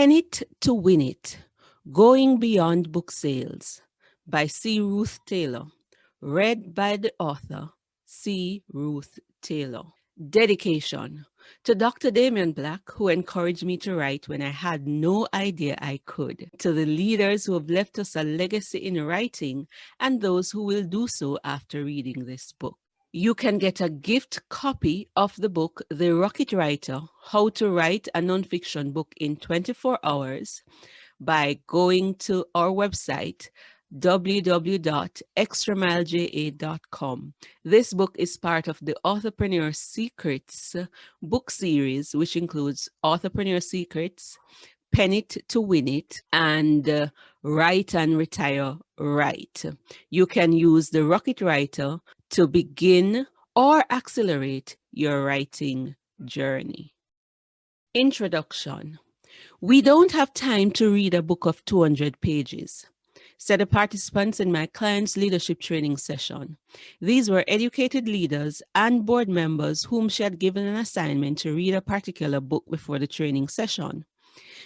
Pen It to Win It, Going Beyond Book Sales by C. Ruth Taylor. Read by the author, C. Ruth Taylor. Dedication to Dr. Damian Black, who encouraged me to write when I had no idea I could. To the leaders who have left us a legacy in writing and those who will do so after reading this book. You can get a gift copy of the book, The Rocket Writer, How to Write a Nonfiction Book in 24 Hours, by going to our website, www.extramileja.com. This book is part of the Authorpreneur Secrets book series, which includes Authorpreneur Secrets, Pen It to Win It, and Write and Retire Right. You can use the Rocket Writer to begin or accelerate your writing journey. Introduction. We don't have time to read a book of 200 pages, said the participants in my client's leadership training session. These were educated leaders and board members whom she had given an assignment to read a particular book before the training session.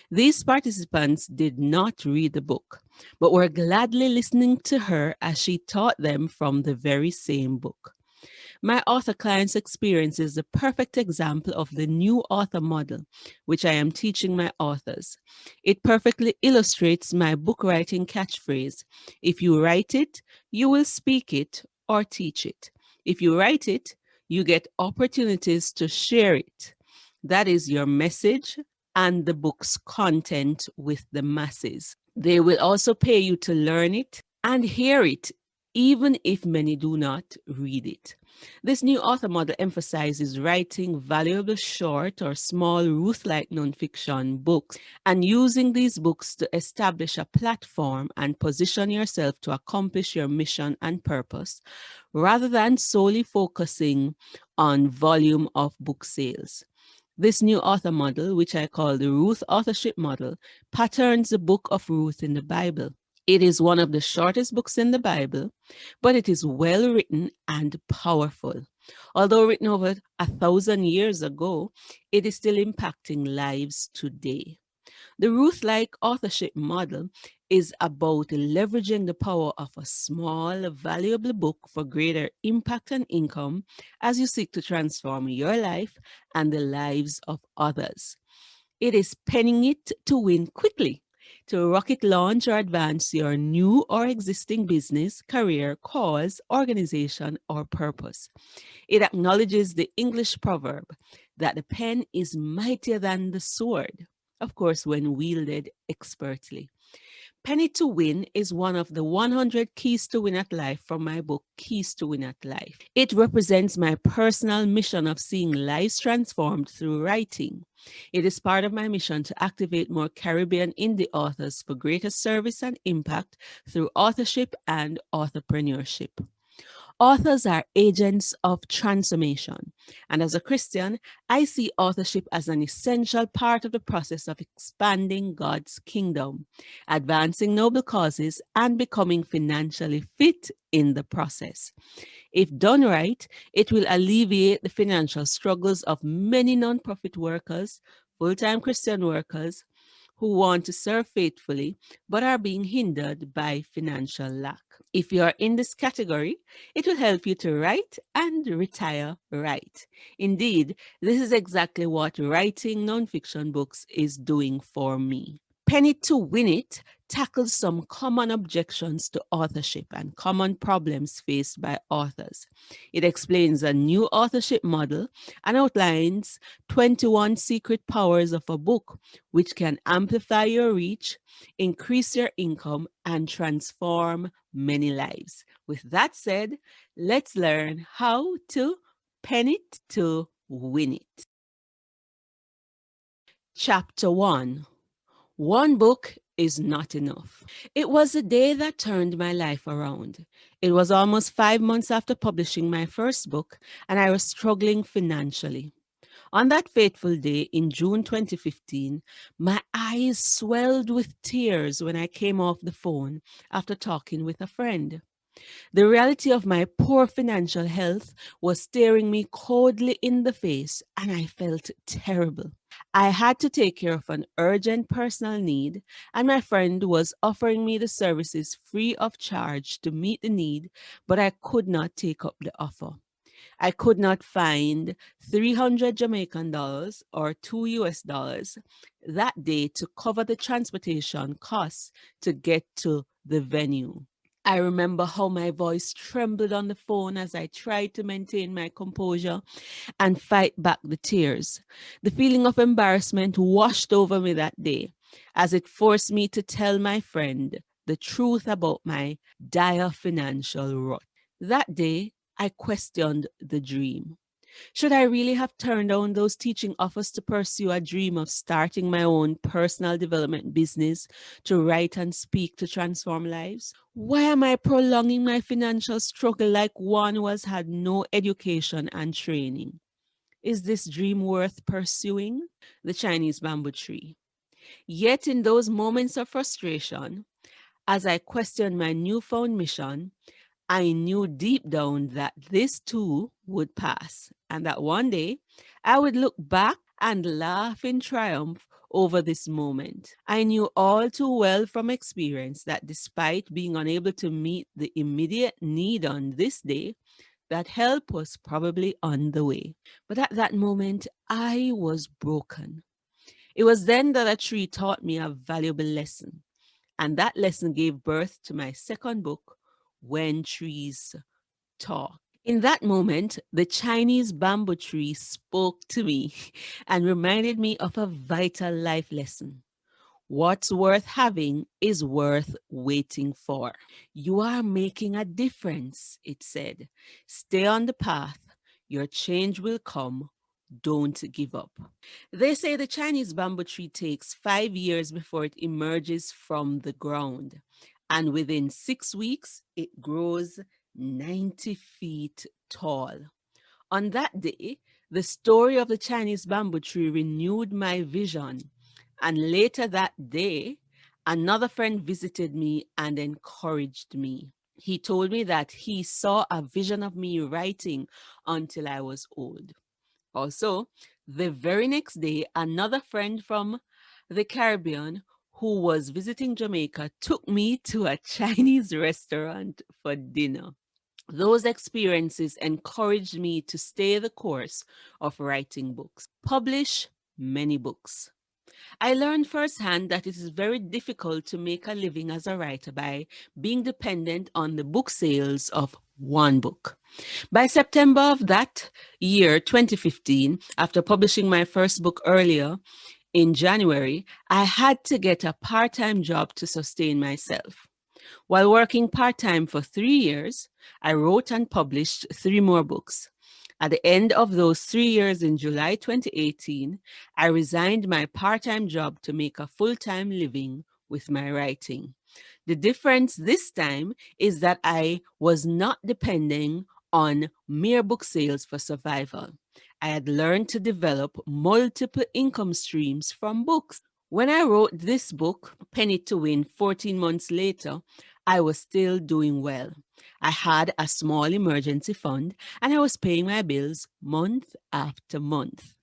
These participants did not read the book, but were gladly listening to her as she taught them from the very same book. My author client's experience is the perfect example of the new author model, which I am teaching my authors. It perfectly illustrates my book writing catchphrase: if you write it, you will speak it or teach it. If you write it, you get opportunities to share it. That is your message and the book's content with the masses. They will also pay you to learn it and hear it, even if many do not read it. This new author model emphasizes writing valuable short or small Ruth-like nonfiction books and using these books to establish a platform and position yourself to accomplish your mission and purpose, rather than solely focusing on volume of book sales. This new author model, which I call the Ruth Authorship model, patterns the book of Ruth in the Bible. It is one of the shortest books in the Bible, but it is well written and powerful. Although written over 1,000 years ago, it is still impacting lives today. The Ruth-like authorship model is about leveraging the power of a small, valuable book for greater impact and income as you seek to transform your life and the lives of others. It is penning it to win quickly, to rocket launch or advance your new or existing business, career, cause, organization, or purpose. It acknowledges the English proverb that the pen is mightier than the sword, of course, when wielded expertly. Pen It to Win is one of the 100 Keys to Win at Life from my book, Keys to Win at Life. It represents my personal mission of seeing lives transformed through writing. It is part of my mission to activate more Caribbean indie authors for greater service and impact through authorship and authorpreneurship. Authors are agents of transformation, and as a Christian, I see authorship as an essential part of the process of expanding God's kingdom, advancing noble causes, and becoming financially fit in the process. If done right, it will alleviate the financial struggles of many nonprofit workers, full-time Christian workers, who want to serve faithfully but are being hindered by financial lack. If you are in this category, it will help you to write and retire right. Indeed, this is exactly what writing nonfiction books is doing for me. Pen It to Win It tackles some common objections to authorship and common problems faced by authors. It explains a new authorship model and outlines 21 secret powers of a book, which can amplify your reach, increase your income, and transform many lives. With that said, let's learn how to pen it to win it. Chapter 1. One book is not enough. It was the day that turned my life around. It was almost 5 months after publishing my first book, and I was struggling financially. On that fateful day in June 2015, my eyes swelled with tears when I came off the phone after talking with a friend. The reality of my poor financial health was staring me coldly in the face, and I felt terrible. I had to take care of an urgent personal need, and my friend was offering me the services free of charge to meet the need, but I could not take up the offer. I could not find 300 Jamaican dollars or $2 that day to cover the transportation costs to get to the venue. I remember how my voice trembled on the phone as I tried to maintain my composure and fight back the tears. The feeling of embarrassment washed over me that day as it forced me to tell my friend the truth about my dire financial rut. That day, I questioned the dream. Should I really have turned down those teaching offers to pursue a dream of starting my own personal development business to write and speak to transform lives? Why am I prolonging my financial struggle like one who has had no education and training? Is this dream worth pursuing? The Chinese bamboo tree. Yet in those moments of frustration, as I questioned my newfound mission, I knew deep down that this too would pass and that one day I would look back and laugh in triumph over this moment. I knew all too well from experience that despite being unable to meet the immediate need on this day, that help was probably on the way. But at that moment, I was broken. It was then that a tree taught me a valuable lesson. And that lesson gave birth to my second book, When Trees Talk. In that moment, the Chinese bamboo tree spoke to me and reminded me of a vital life lesson. What's worth having is worth waiting for. You are making a difference, it said. Stay on the path. Your change will come. Don't give up. They say the Chinese bamboo tree takes 5 years before it emerges from the ground. And within 6 weeks, it grows 90 feet tall. On that day, the story of the Chinese bamboo tree renewed my vision. And later that day, another friend visited me and encouraged me. He told me that he saw a vision of me writing until I was old. Also, the very next day, another friend from the Caribbean who was visiting Jamaica took me to a Chinese restaurant for dinner. Those experiences encouraged me to stay the course of writing books, publish many books. I learned firsthand that it is very difficult to make a living as a writer by being dependent on the book sales of one book. By September of that year, 2015, after publishing my first book earlier in January, I had to get a part-time job to sustain myself. While working part-time for 3 years, I wrote and published 3 more books. At the end of those 3 years in July 2018, I resigned my part-time job to make a full-time living with my writing. The difference this time is that I was not depending on mere book sales for survival. I had learned to develop multiple income streams from books. When I wrote this book, Penny to Win, 14 months later, I was still doing well. I had a small emergency fund and I was paying my bills month after month.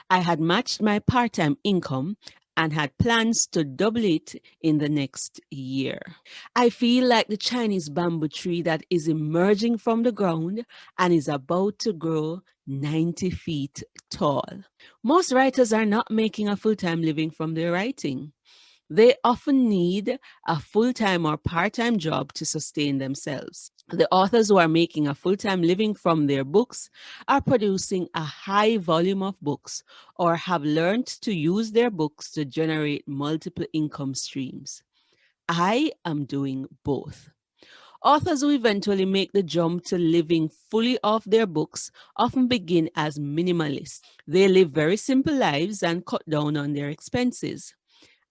I had matched my part-time income and had plans to double it in the next year. I feel like the Chinese bamboo tree that is emerging from the ground and is about to grow 90 feet tall. Most writers are not making a full-time living from their writing. They often need a full-time or part-time job to sustain themselves. The authors who are making a full-time living from their books are producing a high volume of books or have learned to use their books to generate multiple income streams. I am doing both. Authors who eventually make the jump to living fully off their books often begin as minimalists. They live very simple lives and cut down on their expenses.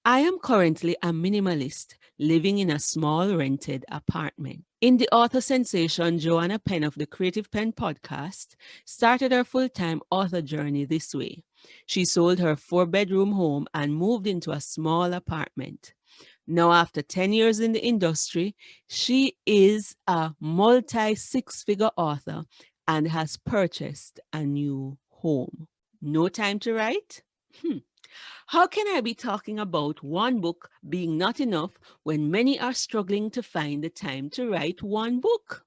I am currently a minimalist living in a small rented apartment. Indie author sensation Joanna Penn of the Creative Pen podcast started her full-time author journey this way. She sold her 4-bedroom home and moved into a small apartment. Now, after 10 years in the industry, she is a multi-six-figure author and has purchased a new home. No time to write? How can I be talking about one book being not enough when many are struggling to find the time to write one book?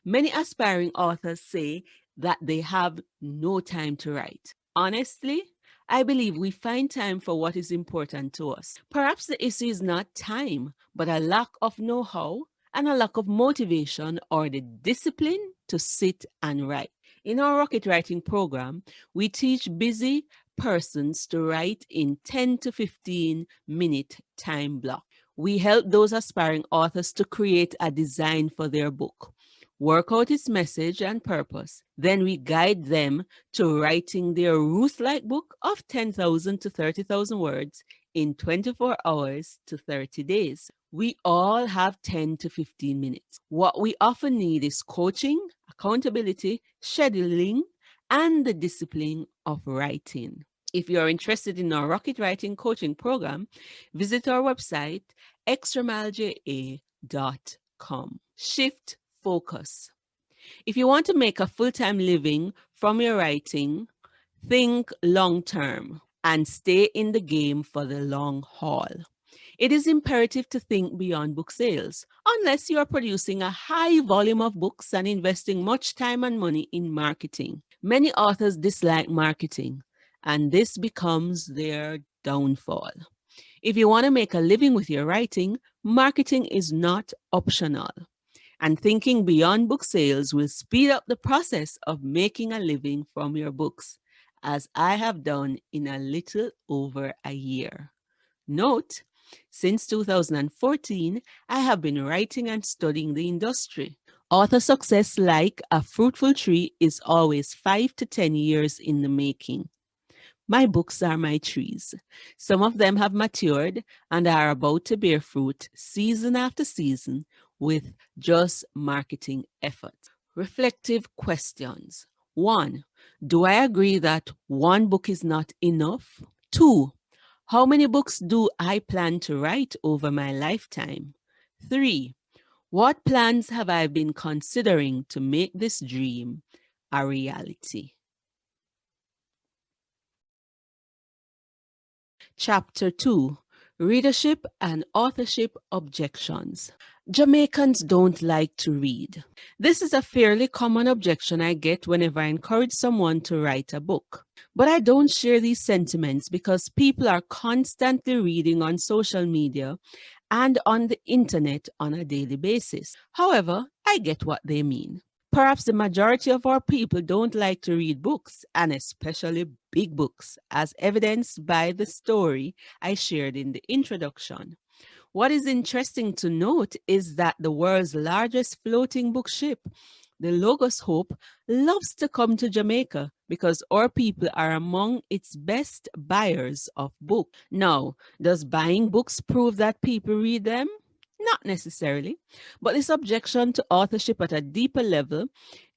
Many aspiring authors say that they have no time to write. Honestly, I believe we find time for what is important to us. Perhaps the issue is not time, but a lack of know-how and a lack of motivation or the discipline to sit and write. In our rocket writing program, we teach busy persons to write in 10 to 15-minute time block. We help those aspiring authors to create a design for their book, work out its message and purpose. Then we guide them to writing their Ruth-like book of 10,000 to 30,000 words in 24 hours to 30 days. We all have 10 to 15 minutes. What we often need is coaching, accountability, scheduling, and the discipline of writing. If you are interested in our rocket writing coaching program, visit our website, extramileja.com. Shift focus. If you want to make a full-time living from your writing, think long-term and stay in the game for the long haul. It is imperative to think beyond book sales, unless you are producing a high volume of books and investing much time and money in marketing. Many authors dislike marketing, and this becomes their downfall. If you want to make a living with your writing, marketing is not optional. And thinking beyond book sales will speed up the process of making a living from your books, as I have done in a little over a year. Note, since 2014, I have been writing and studying the industry. Author success, like a fruitful tree, is always 5 to 10 years in the making. My books are my trees. Some of them have matured and are about to bear fruit season after season with just marketing efforts. Reflective questions. 1. Do I agree that one book is not enough? 2. How many books do I plan to write over my lifetime? 3. What plans have I been considering to make this dream a reality? Chapter 2. Readership and Authorship Objections. Jamaicans don't like to read. This is a fairly common objection I get whenever I encourage someone to write a book. But I don't share these sentiments because people are constantly reading on social media and on the internet on a daily basis. However, I get what they mean. Perhaps the majority of our people don't like to read books, and especially big books, as evidenced by the story I shared in the introduction. What is interesting to note is that the world's largest floating book ship, the Logos Hope, loves to come to Jamaica because our people are among its best buyers of books. Now, does buying books prove that people read them? Not necessarily, but this objection to authorship at a deeper level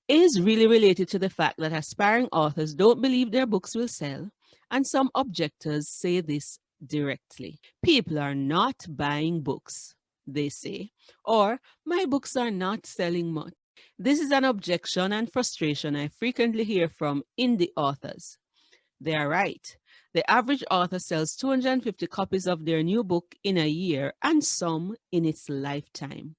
is really related to the fact that aspiring authors don't believe their books will sell, and some objectors say this directly. People are not buying books, they say, or my books are not selling much. This is an objection and frustration I frequently hear from indie authors. They are right. The average author sells 250 copies of their new book in a year, and some in its lifetime.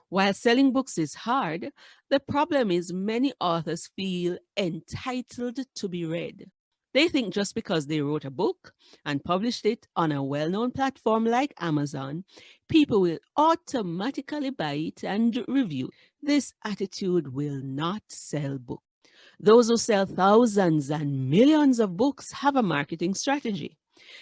While selling books is hard, the problem is many authors feel entitled to be read. They think just because they wrote a book and published it on a well-known platform like Amazon, people will automatically buy it and review it. This attitude will not sell books. Those who sell thousands and millions of books have a marketing strategy.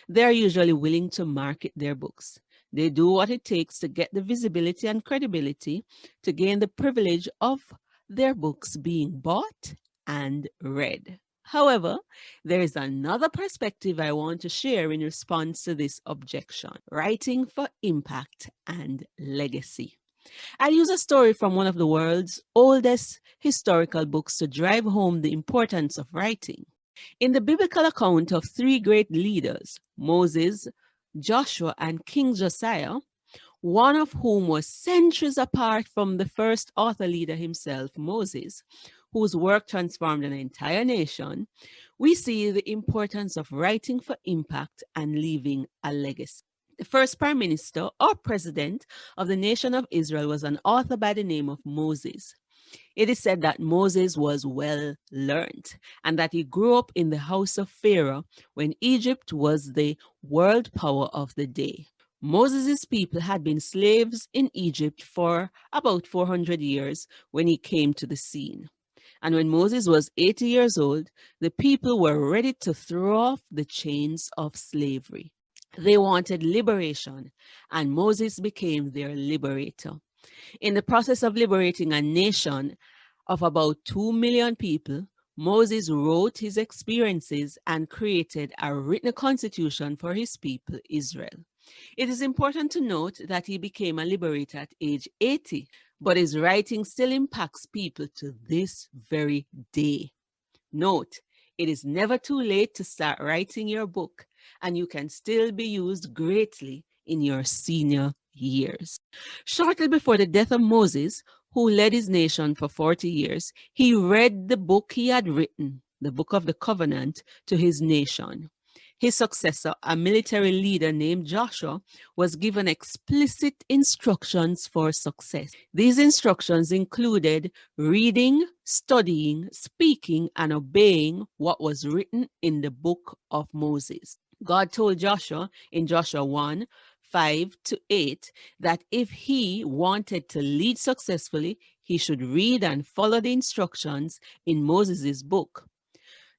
They are usually willing to market their books. They do what it takes to get the visibility and credibility to gain the privilege of their books being bought and read. However, there is another perspective I want to share in response to this objection: writing for impact and legacy. I'll use a story from one of the world's oldest historical books to drive home the importance of writing. In the biblical account of three great leaders, Moses, Joshua, and King Josiah, one of whom was centuries apart from the first author leader himself, Moses, whose work transformed an entire nation, we see the importance of writing for impact and leaving a legacy. The first prime minister or president of the nation of Israel was an author by the name of Moses. It is said that Moses was well learned and that he grew up in the house of Pharaoh when Egypt was the world power of the day. Moses' people had been slaves in Egypt for about 400 years when he came to the scene. And when Moses was 80 years old, the people were ready to throw off the chains of slavery. They wanted liberation, and Moses became their liberator. In the process of liberating a nation of about 2 million people, Moses wrote his experiences and created a written constitution for his people, Israel. It is important to note that he became a liberator at age 80, but his writing still impacts people to this very day. Note, it is never too late to start writing your book, and you can still be used greatly in your senior years. Shortly before the death of Moses, who led his nation for 40 years, he read the book he had written, the Book of the Covenant, to his nation. His successor, a military leader named Joshua, was given explicit instructions for success. These instructions included reading, studying, speaking, and obeying what was written in the Book of Moses. God told Joshua in Joshua 1:5-8 that if he wanted to lead successfully, he should read and follow the instructions in Moses' book.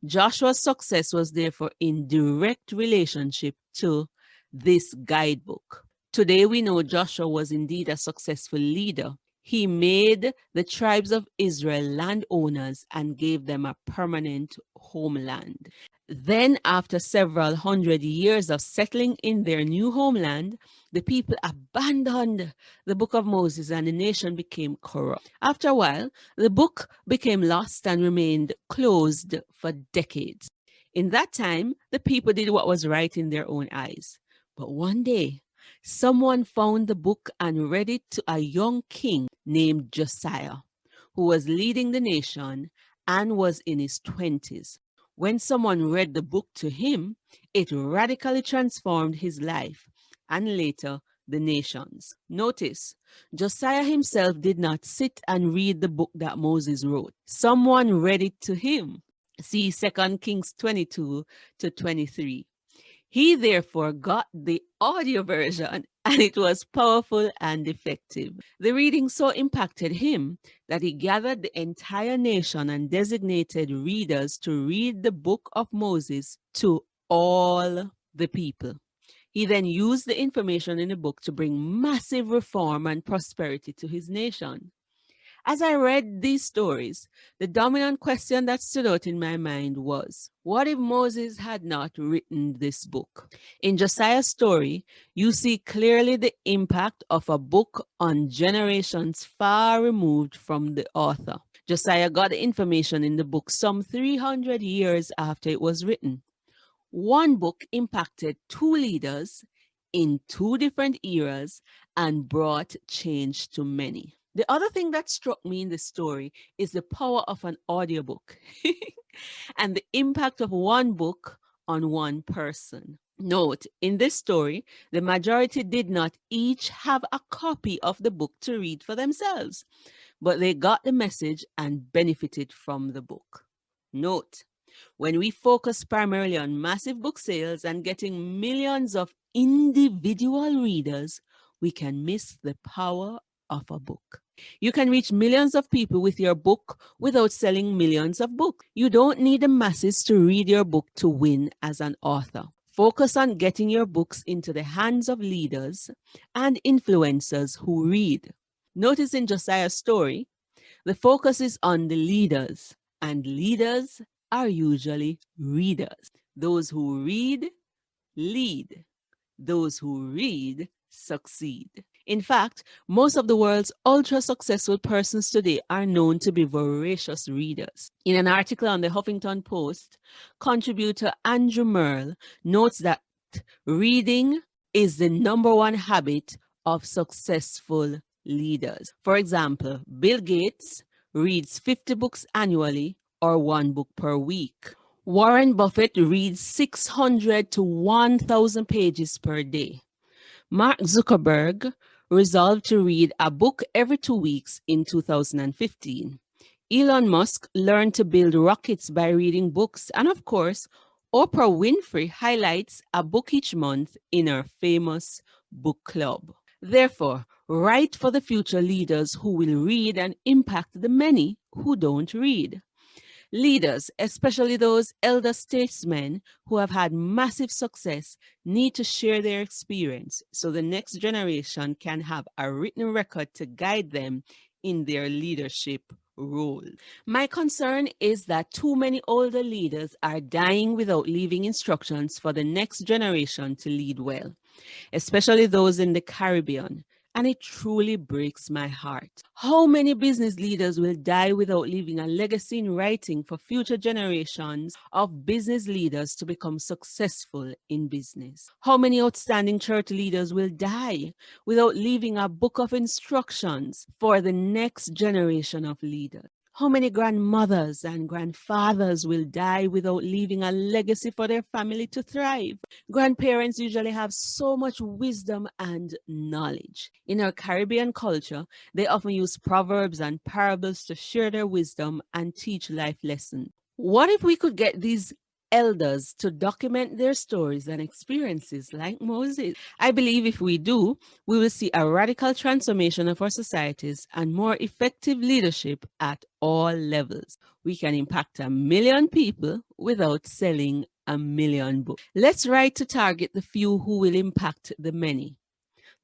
Joshua's success was therefore in direct relationship to this guidebook. Today we know Joshua was indeed a successful leader. He made the tribes of Israel landowners and gave them a permanent homeland. Then, after several hundred years of settling in their new homeland, the people abandoned the book of Moses and the nation became corrupt. After a while, the book became lost and remained closed for decades. In that time, the people did what was right in their own eyes. But one day, someone found the book and read it to a young king named Josiah, who was leading the nation and was in his 20s. When someone read the book to him, it radically transformed his life and later the nations. Notice, Josiah himself did not sit and read the book that Moses wrote. Someone read it to him. See 2 Kings 22-23. He therefore got the audio version, and it was powerful and effective. The reading so impacted him that he gathered the entire nation and designated readers to read the book of Moses to all the people. He then used the information in the book to bring massive reform and prosperity to his nation. As I read these stories, the dominant question that stood out in my mind was, what if Moses had not written this book? In Josiah's story, you see clearly the impact of a book on generations far removed from the author. Josiah got the information in the book some 300 years after it was written. One book impacted two leaders in two different eras and brought change to many. The other thing that struck me in the story is the power of an audiobook and the impact of one book on one person. Note, in this story, the majority did not each have a copy of the book to read for themselves, but they got the message and benefited from the book. Note, when we focus primarily on massive book sales and getting millions of individual readers, we can miss the power of a book. You can reach millions of people with your book without selling millions of books. You don't need the masses to read your book to win as an author. Focus on getting your books into the hands of leaders and influencers who read. Notice in Josiah's story, the focus is on the leaders, and leaders are usually readers. Those who read, lead. Those who read, succeed. In fact, most of the world's ultra-successful persons today are known to be voracious readers. In an article on the Huffington Post, contributor Andrew Merle notes that reading is the number one habit of successful leaders. For example, Bill Gates reads 50 books annually or one book per week. Warren Buffett reads 600 to 1,000 pages per day. Mark Zuckerberg resolved to read a book every 2 weeks in 2015. Elon Musk learned to build rockets by reading books. And of course, Oprah Winfrey highlights a book each month in her famous book club. Therefore, write for the future leaders who will read and impact the many who don't read. Leaders, especially those elder statesmen who have had massive success, need to share their experience so the next generation can have a written record to guide them in their leadership role. My concern is that too many older leaders are dying without leaving instructions for the next generation to lead well, especially those in the Caribbean. And it truly breaks my heart. How many business leaders will die without leaving a legacy in writing for future generations of business leaders to become successful in business? How many outstanding church leaders will die without leaving a book of instructions for the next generation of leaders? How many grandmothers and grandfathers will die without leaving a legacy for their family to thrive? Grandparents usually have so much wisdom and knowledge. In our Caribbean culture, they often use proverbs and parables to share their wisdom and teach life lessons. What if we could get these elders to document their stories and experiences like Moses? I believe if we do, we will see a radical transformation of our societies and more effective leadership at all levels. We can impact 1 million people without selling 1 million books. Let's write to target the few who will impact the many,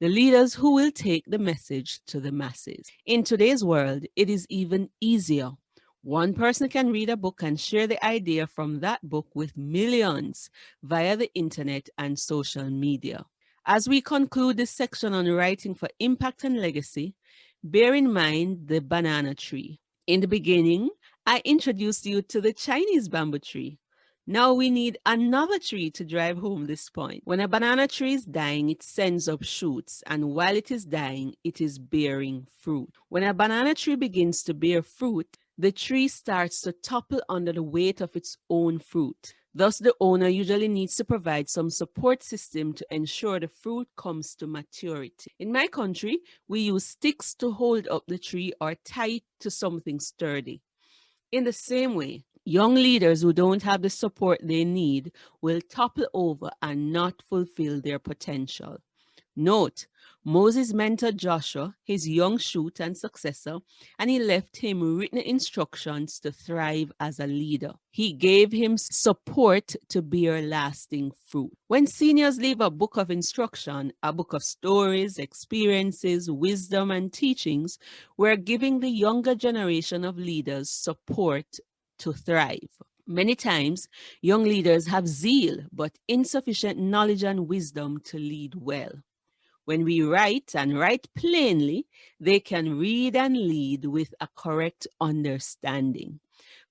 the leaders who will take the message to the masses. In today's world, it is even easier. One person can read a book and share the idea from that book with millions via the internet and social media. As we conclude this section on writing for impact and legacy, bear in mind the banana tree. In the beginning, I introduced you to the Chinese bamboo tree. Now we need another tree to drive home this point. When a banana tree is dying, it sends up shoots, and while it is dying, it is bearing fruit. When a banana tree begins to bear fruit, the tree starts to topple under the weight of its own fruit. Thus, the owner usually needs to provide some support system to ensure the fruit comes to maturity. In my country, we use sticks to hold up the tree or tie it to something sturdy. In the same way, young leaders who don't have the support they need will topple over and not fulfill their potential. Note, Moses mentored Joshua, his young shoot and successor, and he left him written instructions to thrive as a leader. He gave him support to bear lasting fruit. When seniors leave a book of instruction, a book of stories, experiences, wisdom, and teachings, we're giving the younger generation of leaders support to thrive. Many times, young leaders have zeal, but insufficient knowledge and wisdom to lead well. When we write and write plainly, they can read and lead with a correct understanding.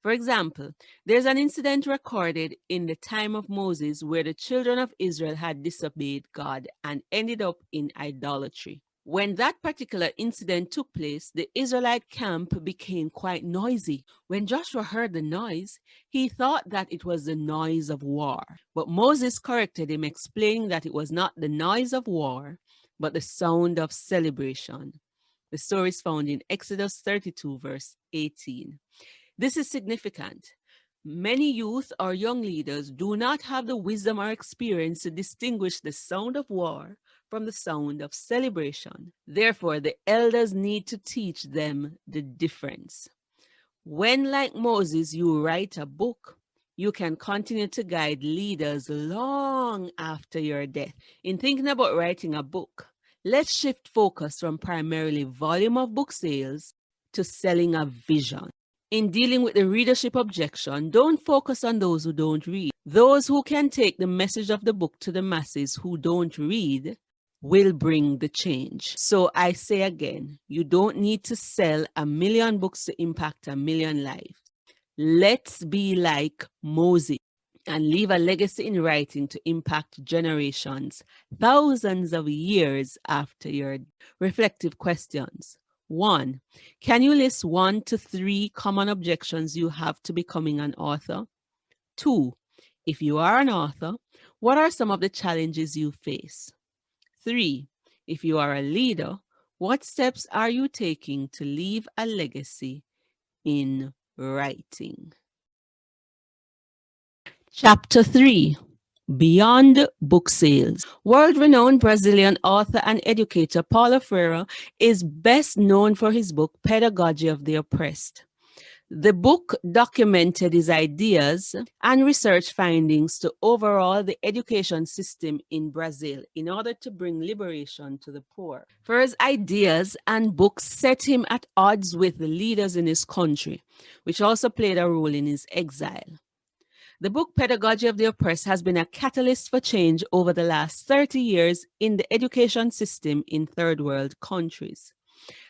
For example, there's an incident recorded in the time of Moses where the children of Israel had disobeyed God and ended up in idolatry. When that particular incident took place, the Israelite camp became quite noisy. When Joshua heard the noise, he thought that it was the noise of war. But Moses corrected him, explaining that it was not the noise of war, but the sound of celebration. The story is found in Exodus 32, verse 18. This is significant. Many youth or young leaders do not have the wisdom or experience to distinguish the sound of war from the sound of celebration. Therefore, the elders need to teach them the difference. When, like Moses, you write a book, you can continue to guide leaders long after your death. In thinking about writing a book, let's shift focus from primarily volume of book sales to selling a vision. In dealing with the readership objection, don't focus on those who don't read. Those who can take the message of the book to the masses who don't read will bring the change. So I say again, you don't need to sell 1 million books to impact 1 million lives. Let's be like Moses. and leave a legacy in writing to impact generations, thousands of years after your reflective questions. 1. Can you list 1 to 3 common objections you have to becoming an author? 2. If you are an author, what are some of the challenges you face? 3. If you are a leader, what steps are you taking to leave a legacy in writing? Chapter 3. Beyond book sales. World-renowned Brazilian author and educator Paulo Freire is best known for his book Pedagogy of the Oppressed. The book documented his ideas and research findings to overhaul the education system in Brazil in order to bring liberation to the poor. Freire's ideas and books set him at odds with the leaders in his country, which also played a role in his exile. The book Pedagogy of the Oppressed has been a catalyst for change over the last 30 years in the education system in third world countries.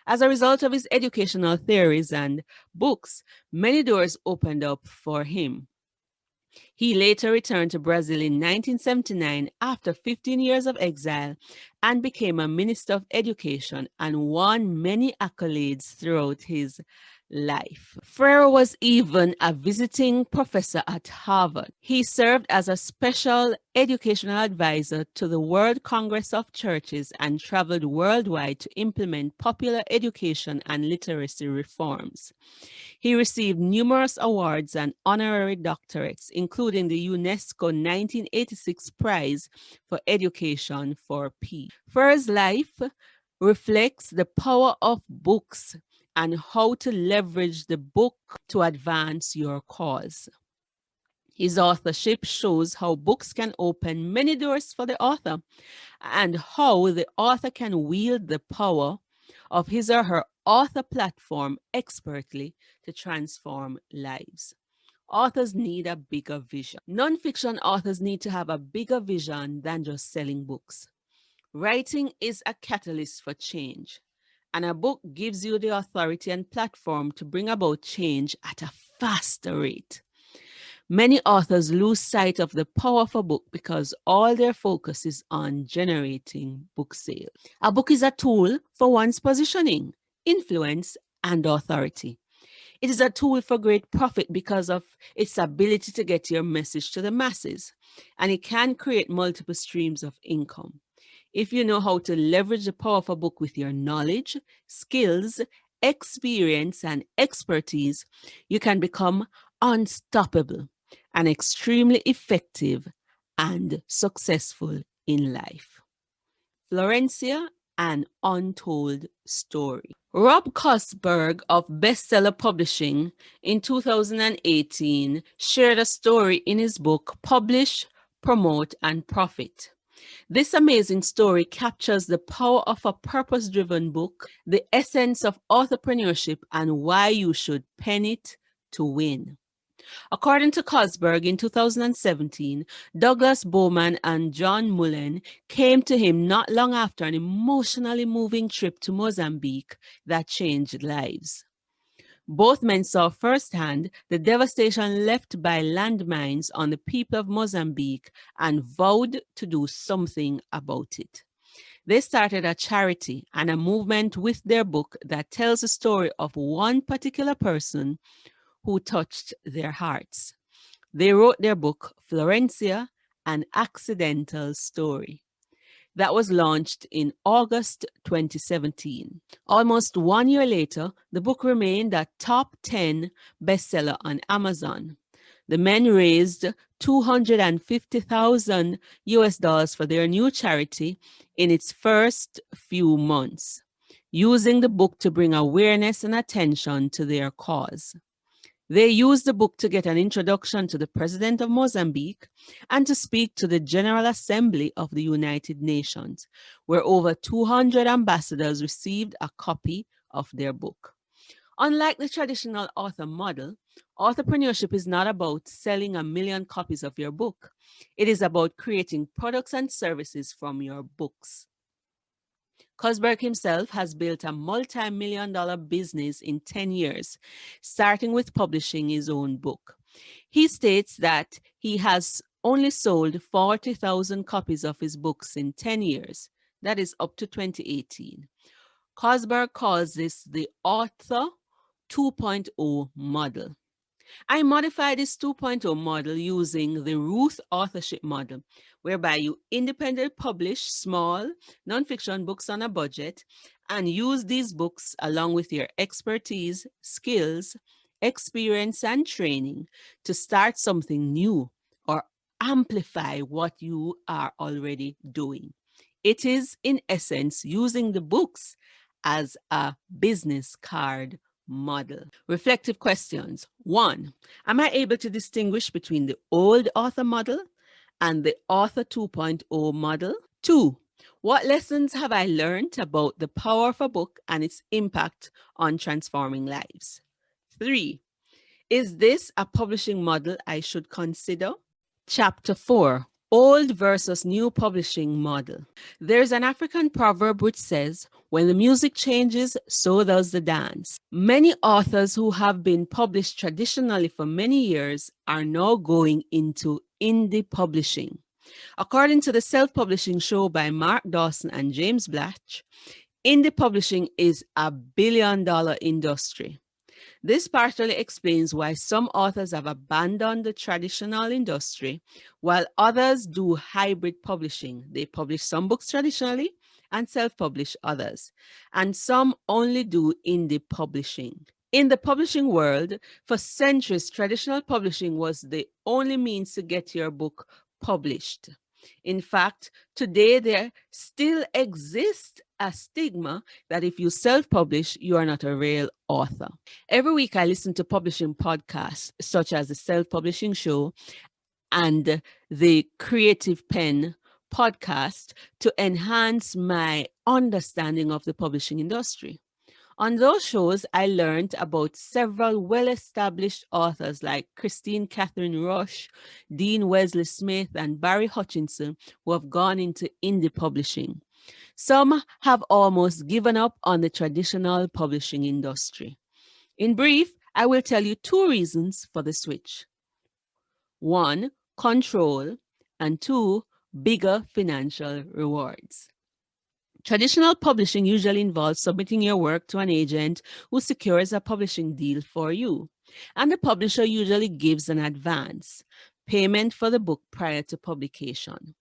As a result of his educational theories and books, many doors opened up for him. He later returned to Brazil in 1979 after 15 years of exile and became a minister of education and won many accolades throughout his life. Freire was even a visiting professor at Harvard. He served as a special educational advisor to the World Congress of Churches and traveled worldwide to implement popular education and literacy reforms. He received numerous awards and honorary doctorates, including the UNESCO 1986 Prize for Education for Peace. Freire's life reflects the power of books and how to leverage the book to advance your cause. His authorship shows how books can open many doors for the author and how the author can wield the power of his or her author platform expertly to transform lives. Authors need a bigger vision. Nonfiction authors need to have a bigger vision than just selling books. Writing is a catalyst for change, and a book gives you the authority and platform to bring about change at a faster rate. Many authors lose sight of the power of a book because all their focus is on generating book sales. A book is a tool for one's positioning, influence, and authority. It is a tool for great profit because of its ability to get your message to the masses, and it can create multiple streams of income. If you know how to leverage the power of a book with your knowledge, skills, experience, and expertise, you can become unstoppable and extremely effective and successful in life. Florencia, an untold story. Rob Kosberg of Bestseller Publishing in 2018 shared a story in his book Publish, Promote, and Profit. This amazing story captures the power of a purpose-driven book, the essence of authorpreneurship, and why you should pen it to win. According to Kosberg, in 2017, Douglas Bowman and John Mullen came to him not long after an emotionally moving trip to Mozambique that changed lives. Both men saw firsthand the devastation left by landmines on the people of Mozambique and vowed to do something about it. They started a charity and a movement with their book that tells the story of one particular person who touched their hearts. They wrote their book, Florencia, An Accidental Story, that was launched in August 2017. Almost 1 year later, the book remained a top 10 bestseller on Amazon. The men raised $250,000 for their new charity in its first few months, using the book to bring awareness and attention to their cause. They used the book to get an introduction to the President of Mozambique and to speak to the General Assembly of the United Nations, where over 200 ambassadors received a copy of their book. Unlike the traditional author model, authorpreneurship is not about selling 1 million copies of your book. It is about creating products and services from your books. Kosberg himself has built a multi-million-dollar business in 10 years, starting with publishing his own book. He states that he has only sold 40,000 copies of his books in 10 years. That is up to 2018. Cosberg calls this the Author 2.0 model. I modified this 2.0 model using the Ruth authorship model, whereby you independently publish small nonfiction books on a budget and use these books along with your expertise, skills, experience, and training to start something new or amplify what you are already doing. It is, in essence, using the books as a business card model. Reflective questions. 1. Am I able to distinguish between the old author model and the Author 2.0 model? 2. What lessons have I learned about the power of a book and its impact on transforming lives? 3. Is this a publishing model I should consider? Chapter 4. Old versus new publishing model. There's an African proverb which says, when the music changes, so does the dance. Many authors who have been published traditionally for many years are now going into indie publishing. According to the self-publishing show by Mark Dawson and James Blatch, indie publishing is a billion-dollar industry. This partially explains why some authors have abandoned the traditional industry, while others do hybrid publishing. They publish some books traditionally and self-publish others, and some only do indie publishing. In the publishing world, for centuries, traditional publishing was the only means to get your book published. In fact, today there still exists a stigma that if you self-publish, you are not a real author. Every week I listen to publishing podcasts such as the Self-Publishing Show and the Creative Pen podcast to enhance my understanding of the publishing industry. On those shows, I learned about several well-established authors like Christine Catherine Rush, Dean Wesley Smith, and Barry Hutchinson, who have gone into indie publishing. Some have almost given up on the traditional publishing industry. In brief, I will tell you 2 reasons for the switch. 1, control, and 2, bigger financial rewards. Traditional publishing usually involves submitting your work to an agent who secures a publishing deal for you, and the publisher usually gives an advance payment for the book prior to publication.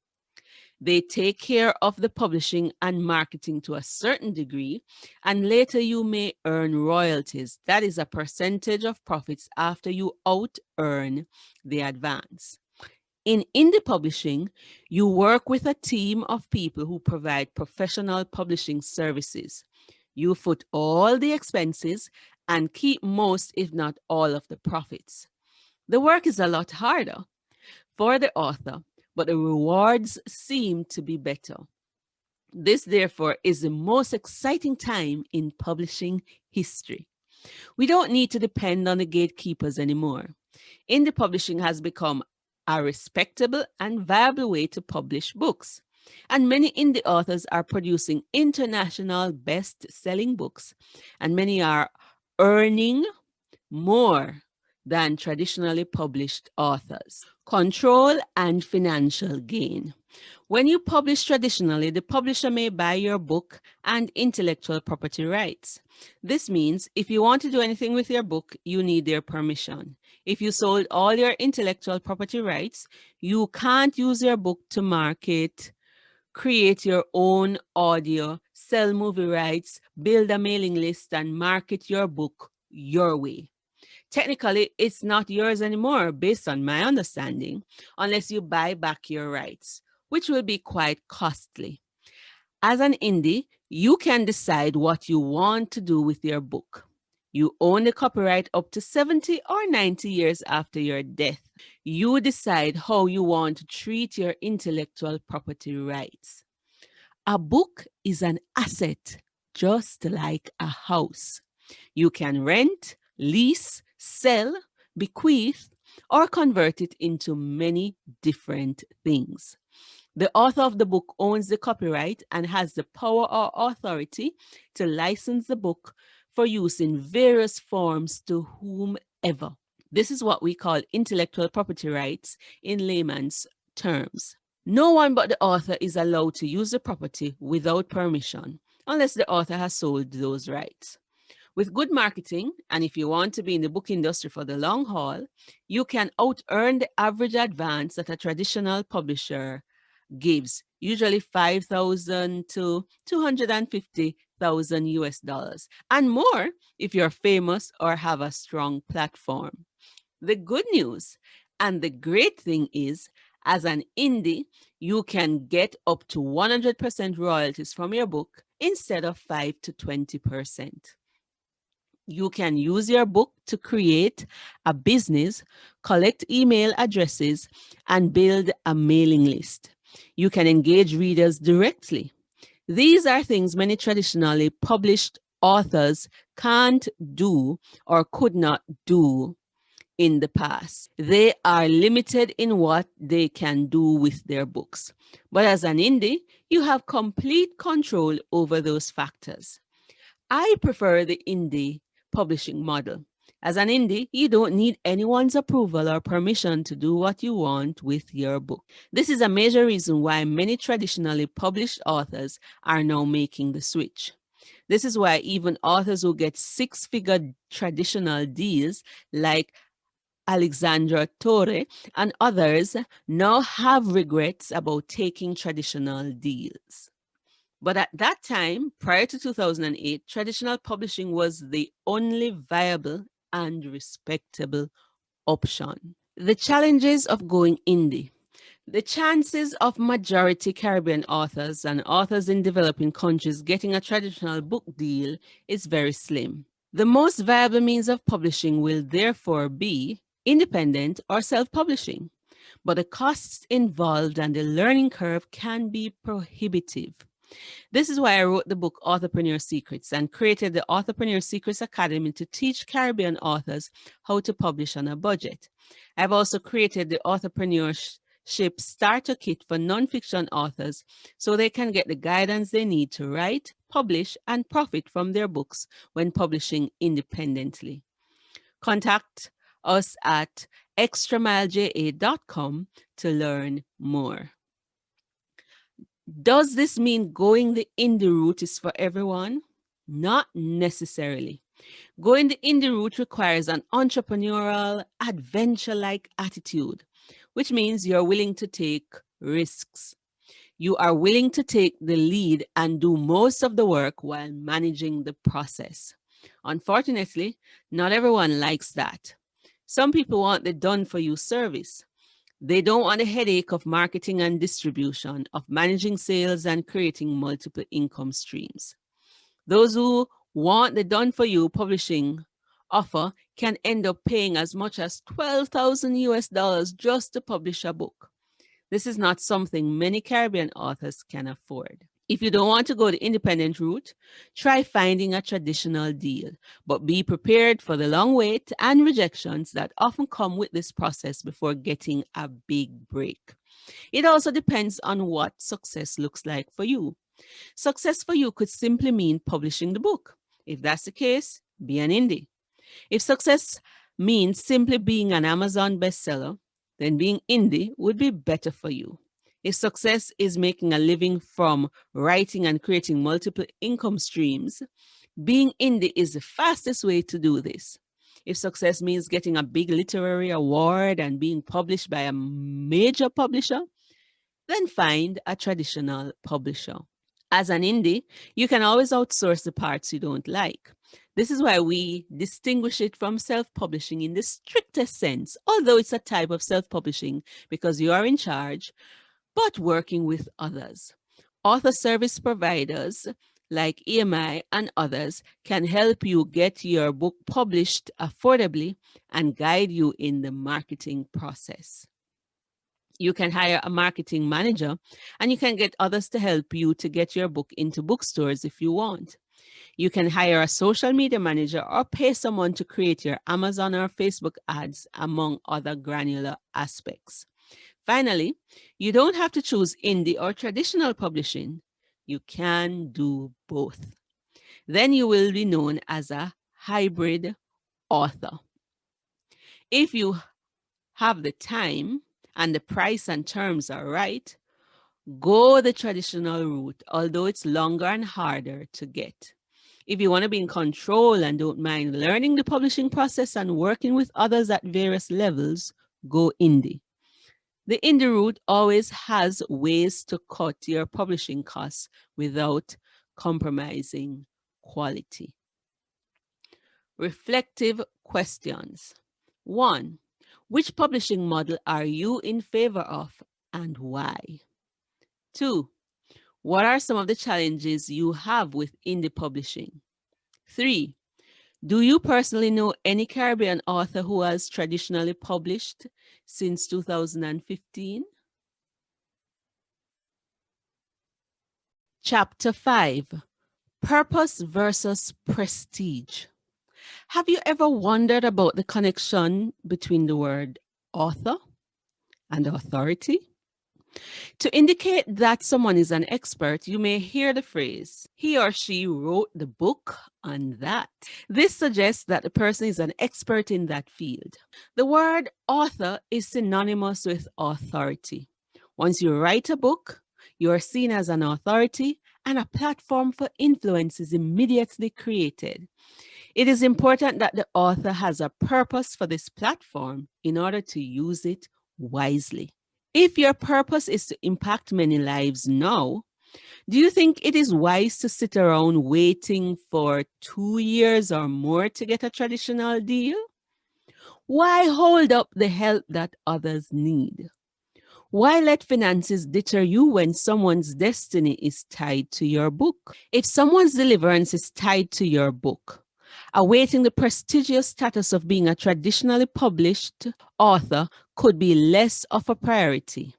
They take care of the publishing and marketing to a certain degree, and later you may earn royalties. That is a percentage of profits after you out-earn the advance. In indie publishing, you work with a team of people who provide professional publishing services. You foot all the expenses and keep most, if not all, of the profits. The work is a lot harder for the author, but the rewards seem to be better. This, therefore, is the most exciting time in publishing history. We don't need to depend on the gatekeepers anymore. Indie publishing has become a respectable and viable way to publish books. And many indie authors are producing international best-selling books, and many are earning more than traditionally published authors. Control and financial gain. When you publish traditionally, the publisher may buy your book and intellectual property rights. This means if you want to do anything with your book, you need their permission. If you sold all your intellectual property rights, you can't use your book to market, create your own audio, sell movie rights, build a mailing list, and market your book your way. Technically, it's not yours anymore, based on my understanding, unless you buy back your rights, which will be quite costly. As an indie, you can decide what you want to do with your book. You own the copyright up to 70 or 90 years after your death. You decide how you want to treat your intellectual property rights. A book is an asset, just like a house. You can rent, lease, sell, bequeath, or convert it into many different things. The author of the book owns the copyright and has the power or authority to license the book for use in various forms to whomever. This is what we call intellectual property rights in layman's terms. No one but the author is allowed to use the property without permission, unless the author has sold those rights. With good marketing, and if you want to be in the book industry for the long haul, you can out-earn the average advance that a traditional publisher gives, usually 5,000 to 250,000 US dollars, and more if you're famous or have a strong platform. The good news and the great thing is, as an indie, you can get up to 100% royalties from your book instead of 5 to 20%. You can use your book to create a business, collect email addresses, and build a mailing list. You can engage readers directly. These are things many traditionally published authors can't do or could not do in the past. They are limited in what they can do with their books. But as an indie, you have complete control over those factors. I prefer the indie publishing model. As an indie, you don't need anyone's approval or permission to do what you want with your book. This is a major reason why many traditionally published authors are now making the switch. This is why even authors who get six-figure traditional deals like Alexandra Torre and others now have regrets about taking traditional deals. But at that time, prior to 2008, traditional publishing was the only viable and respectable option. The challenges of going indie. The chances of majority Caribbean authors and authors in developing countries getting a traditional book deal is very slim. The most viable means of publishing will therefore be independent or self-publishing, but the costs involved and the learning curve can be prohibitive. This is why I wrote the book Authorpreneur Secrets and created the Authorpreneur Secrets Academy to teach Caribbean authors how to publish on a budget. I've also created the Authorpreneurship Starter Kit for nonfiction authors so they can get the guidance they need to write, publish, and profit from their books when publishing independently. Contact us at extramileja.com to learn more. Does this mean going the indie route is for everyone? Not necessarily. Going the indie route requires an entrepreneurial, adventure-like attitude, which means you're willing to take risks. You are willing to take the lead and do most of the work while managing the process. Unfortunately, not everyone likes that. Some people want the done-for-you service. They don't want the headache of marketing and distribution, of managing sales and creating multiple income streams. Those who want the done-for-you publishing offer can end up paying as much as 12,000 US dollars just to publish a book. This is not something many Caribbean authors can afford. If you don't want to go the independent route, try finding a traditional deal, but be prepared for the long wait and rejections that often come with this process before getting a big break. It also depends on what success looks like for you. Success for you could simply mean publishing the book. If that's the case, be an indie. If success means simply being an Amazon bestseller, then being indie would be better for you. If success is making a living from writing and creating multiple income streams, being indie is the fastest way to do this. If success means getting a big literary award and being published by a major publisher, then find a traditional publisher. As an indie, you can always outsource the parts you don't like. This is why we distinguish it from self-publishing in the strictest sense, although it's a type of self-publishing because you are in charge, but working with others. Author service providers like EMI and others can help you get your book published affordably and guide you in the marketing process. You can hire a marketing manager and you can get others to help you to get your book into bookstores if you want. You can hire a social media manager or pay someone to create your Amazon or Facebook ads, among other granular aspects. Finally, you don't have to choose indie or traditional publishing. You can do both. Then you will be known as a hybrid author. If you have the time and the price and terms are right, go the traditional route, although it's longer and harder to get. If you want to be in control and don't mind learning the publishing process and working with others at various levels, go indie. The indie route always has ways to cut your publishing costs without compromising quality. Reflective questions. 1. Which publishing model are you in favor of and why? 2. What are some of the challenges you have with indie publishing? 3. Do you personally know any Caribbean author who has traditionally published since 2015? Chapter 5. Purpose versus prestige. Have you ever wondered about the connection between the word author and authority? To indicate that someone is an expert, you may hear the phrase, he or she wrote the book on that. This suggests that the person is an expert in that field. The word author is synonymous with authority. Once you write a book, you are seen as an authority and a platform for influence is immediately created. It is important that the author has a purpose for this platform in order to use it wisely. If your purpose is to impact many lives now, do you think it is wise to sit around waiting for 2 years or more to get a traditional deal? Why hold up the help that others need? Why let finances deter you when someone's destiny is tied to your book? If someone's deliverance is tied to your book, awaiting the prestigious status of being a traditionally published author could be less of a priority.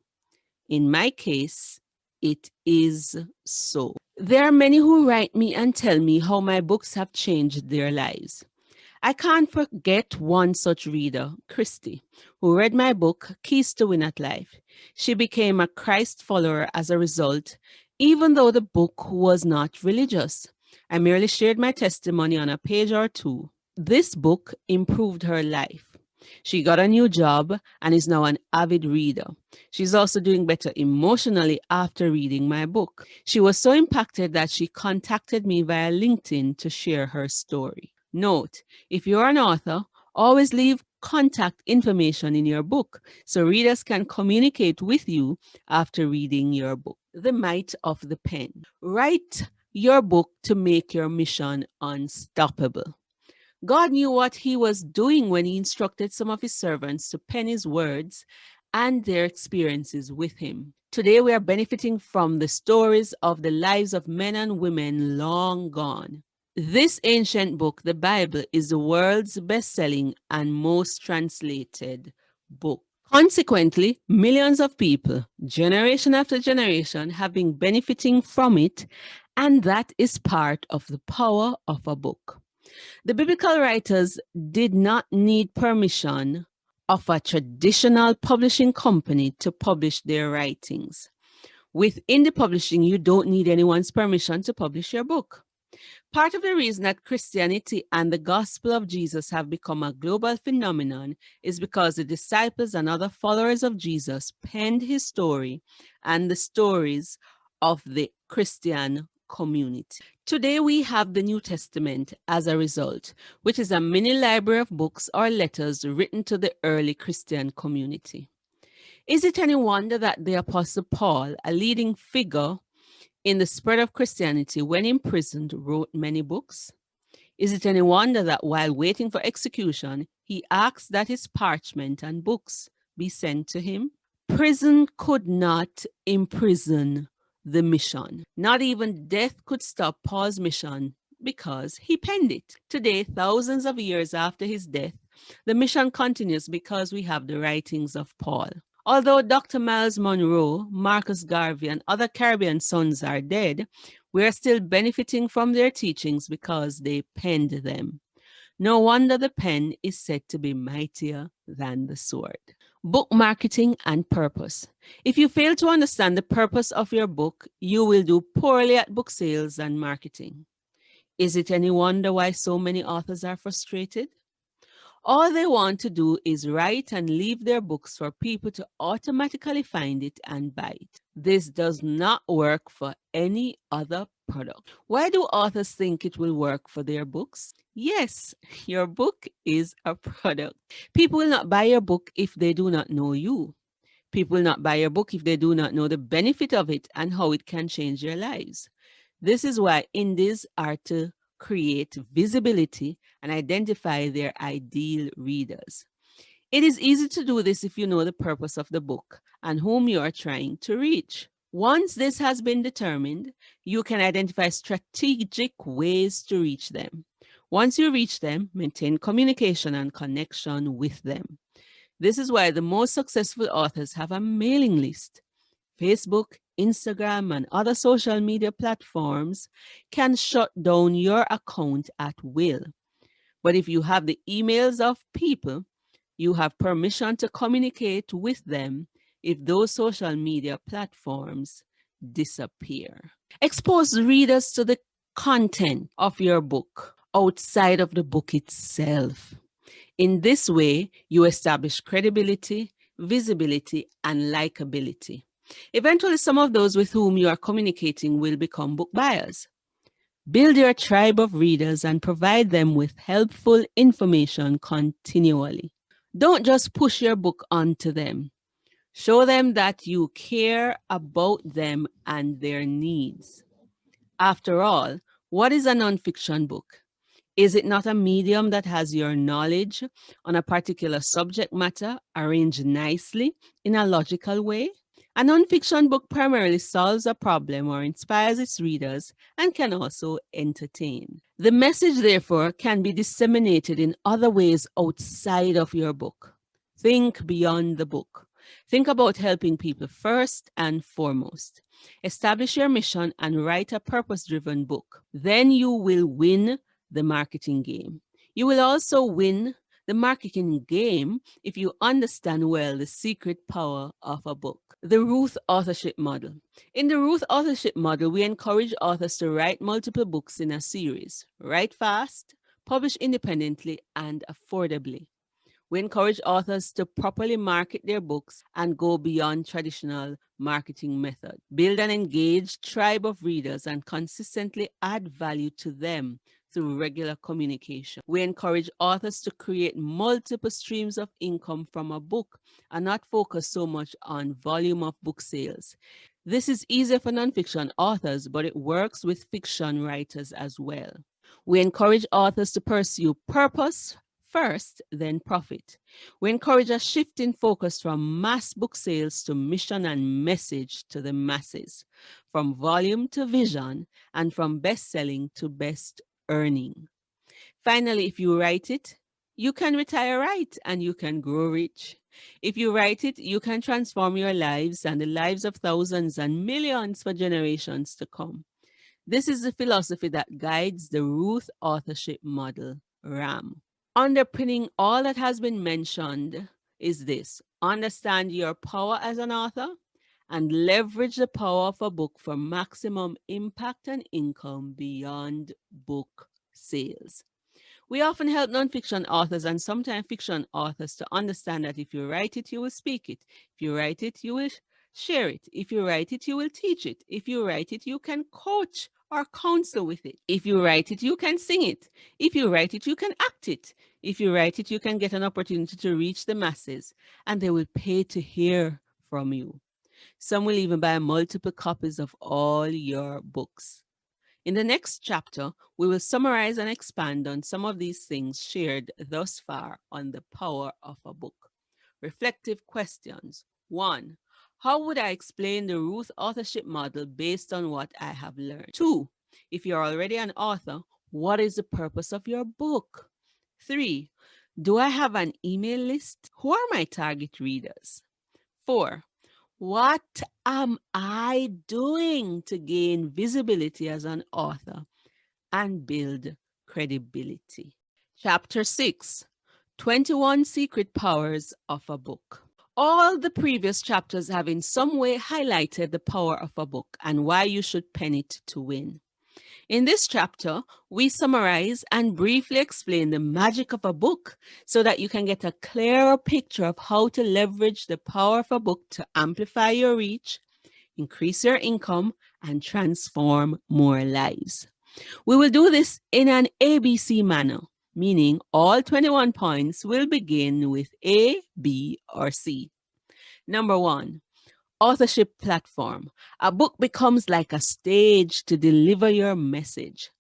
In my case, it is so. There are many who write me and tell me how my books have changed their lives. I can't forget one such reader, Christy, who read my book, Keys to Win at Life. She became a Christ follower as a result, even though the book was not religious. I merely shared my testimony on a page or two. This book improved her life. She got a new job and is now an avid reader. She's also doing better emotionally after reading my book. She was so impacted that she contacted me via LinkedIn to share her story. Note, if you're an author, always leave contact information in your book so readers can communicate with you after reading your book. The might of the pen. Write your book to make your mission unstoppable. God knew what he was doing when he instructed some of his servants to pen his words and their experiences with him. Today, we are benefiting from the stories of the lives of men and women long gone. This ancient book, the Bible, is the world's best-selling and most translated book. Consequently, millions of people, generation after generation, have been benefiting from it, and that is part of the power of a book. The biblical writers did not need permission of a traditional publishing company to publish their writings. With indie publishing, you don't need anyone's permission to publish your book. Part of the reason that Christianity and the gospel of Jesus have become a global phenomenon is because the disciples and other followers of Jesus penned his story and the stories of the Christian community. Today we have the New Testament as a result, which is a mini library of books or letters written to the early Christian community. Is it any wonder that the Apostle Paul, a leading figure in the spread of Christianity when imprisoned, wrote many books? Is it any wonder that while waiting for execution, he asked that his parchment and books be sent to him? Prison could not imprison the mission. Not even death could stop Paul's mission because he penned it. Today, thousands of years after his death, the mission continues because we have the writings of Paul. Although Dr. Miles Monroe, Marcus Garvey, and other Caribbean sons are dead, we are still benefiting from their teachings because they penned them. No wonder the pen is said to be mightier than the sword. Book marketing and purpose. If you fail to understand the purpose of your book, you will do poorly at book sales and marketing. Is it any wonder why so many authors are frustrated? All they want to do is write and leave their books for people to automatically find it and buy it. This does not work for any other product. Why do authors think it will work for their books? Yes, your book is a product. People will not buy your book if they do not know you. People will not buy your book if they do not know the benefit of it and how it can change their lives. This is why indies are to create visibility and identify their ideal readers. It is easy to do this if you know the purpose of the book and whom you are trying to reach. Once this has been determined, you can identify strategic ways to reach them. Once you reach them, maintain communication and connection with them. This is why the most successful authors have a mailing list. Facebook, Instagram, and other social media platforms can shut down your account at will. But if you have the emails of people, you have permission to communicate with them if those social media platforms disappear. Expose readers to the content of your book outside of the book itself. In this way, you establish credibility, visibility, and likability. Eventually, some of those with whom you are communicating will become book buyers. Build your tribe of readers and provide them with helpful information continually. Don't just push your book onto them. Show them that you care about them and their needs. After all, what is a nonfiction book? Is it not a medium that has your knowledge on a particular subject matter arranged nicely in a logical way? A nonfiction book primarily solves a problem or inspires its readers and can also entertain. The message, therefore, can be disseminated in other ways outside of your book. Think beyond the book. Think about helping people first and foremost. Establish your mission and write a purpose-driven book. Then you will win the marketing game. You will also win the marketing game if you understand well the secret power of a book. The Ruth authorship model. In the Ruth authorship model, we encourage authors to write multiple books in a series. Write fast, publish independently, and affordably. We encourage authors to properly market their books and go beyond traditional marketing methods. Build an engaged tribe of readers and consistently add value to them through regular communication. We encourage authors to create multiple streams of income from a book and not focus so much on volume of book sales. This is easier for nonfiction authors, but it works with fiction writers as well. We encourage authors to pursue purpose first, then profit. We encourage a shift in focus from mass book sales to mission and message to the masses, from volume to vision, and from best-selling to best earning. Finally, if you write it, you can retire right and you can grow rich. If you write it, you can transform your lives and the lives of thousands and millions for generations to come. This is the philosophy that guides the Ruth authorship model, RAM. Underpinning all that has been mentioned is this: understand your power as an author and leverage the power of a book for maximum impact and income beyond book sales. We often help nonfiction authors and sometimes fiction authors to understand that if you write it, you will speak it. If you write it, you will share it. If you write it, you will teach it. If you write it, you can coach or counsel with it. If you write it, you can sing it. If you write it, you can act it. If you write it, you can get an opportunity to reach the masses, and they will pay to hear from you. Some will even buy multiple copies of all your books. In the next chapter, we will summarize and expand on some of these things shared thus far on the power of a book. Reflective questions. 1. How would I explain the Ruth authorship model based on what I have learned? 2. If you're already an author, what is the purpose of your book? 3. Do I have an email list? Who are my target readers? 4. What am I doing to gain visibility as an author and build credibility? Chapter 6, 21 Secret Powers of a Book. All the previous chapters have in some way highlighted the power of a book and why you should pen it to win. In this chapter, we summarize and briefly explain the magic of a book so that you can get a clearer picture of how to leverage the power of a book to amplify your reach, increase your income, and transform more lives. We will do this in an ABC manner, meaning all 21 points will begin with A, B, or C. Number 1, authorship platform. A book becomes like a stage to deliver your message.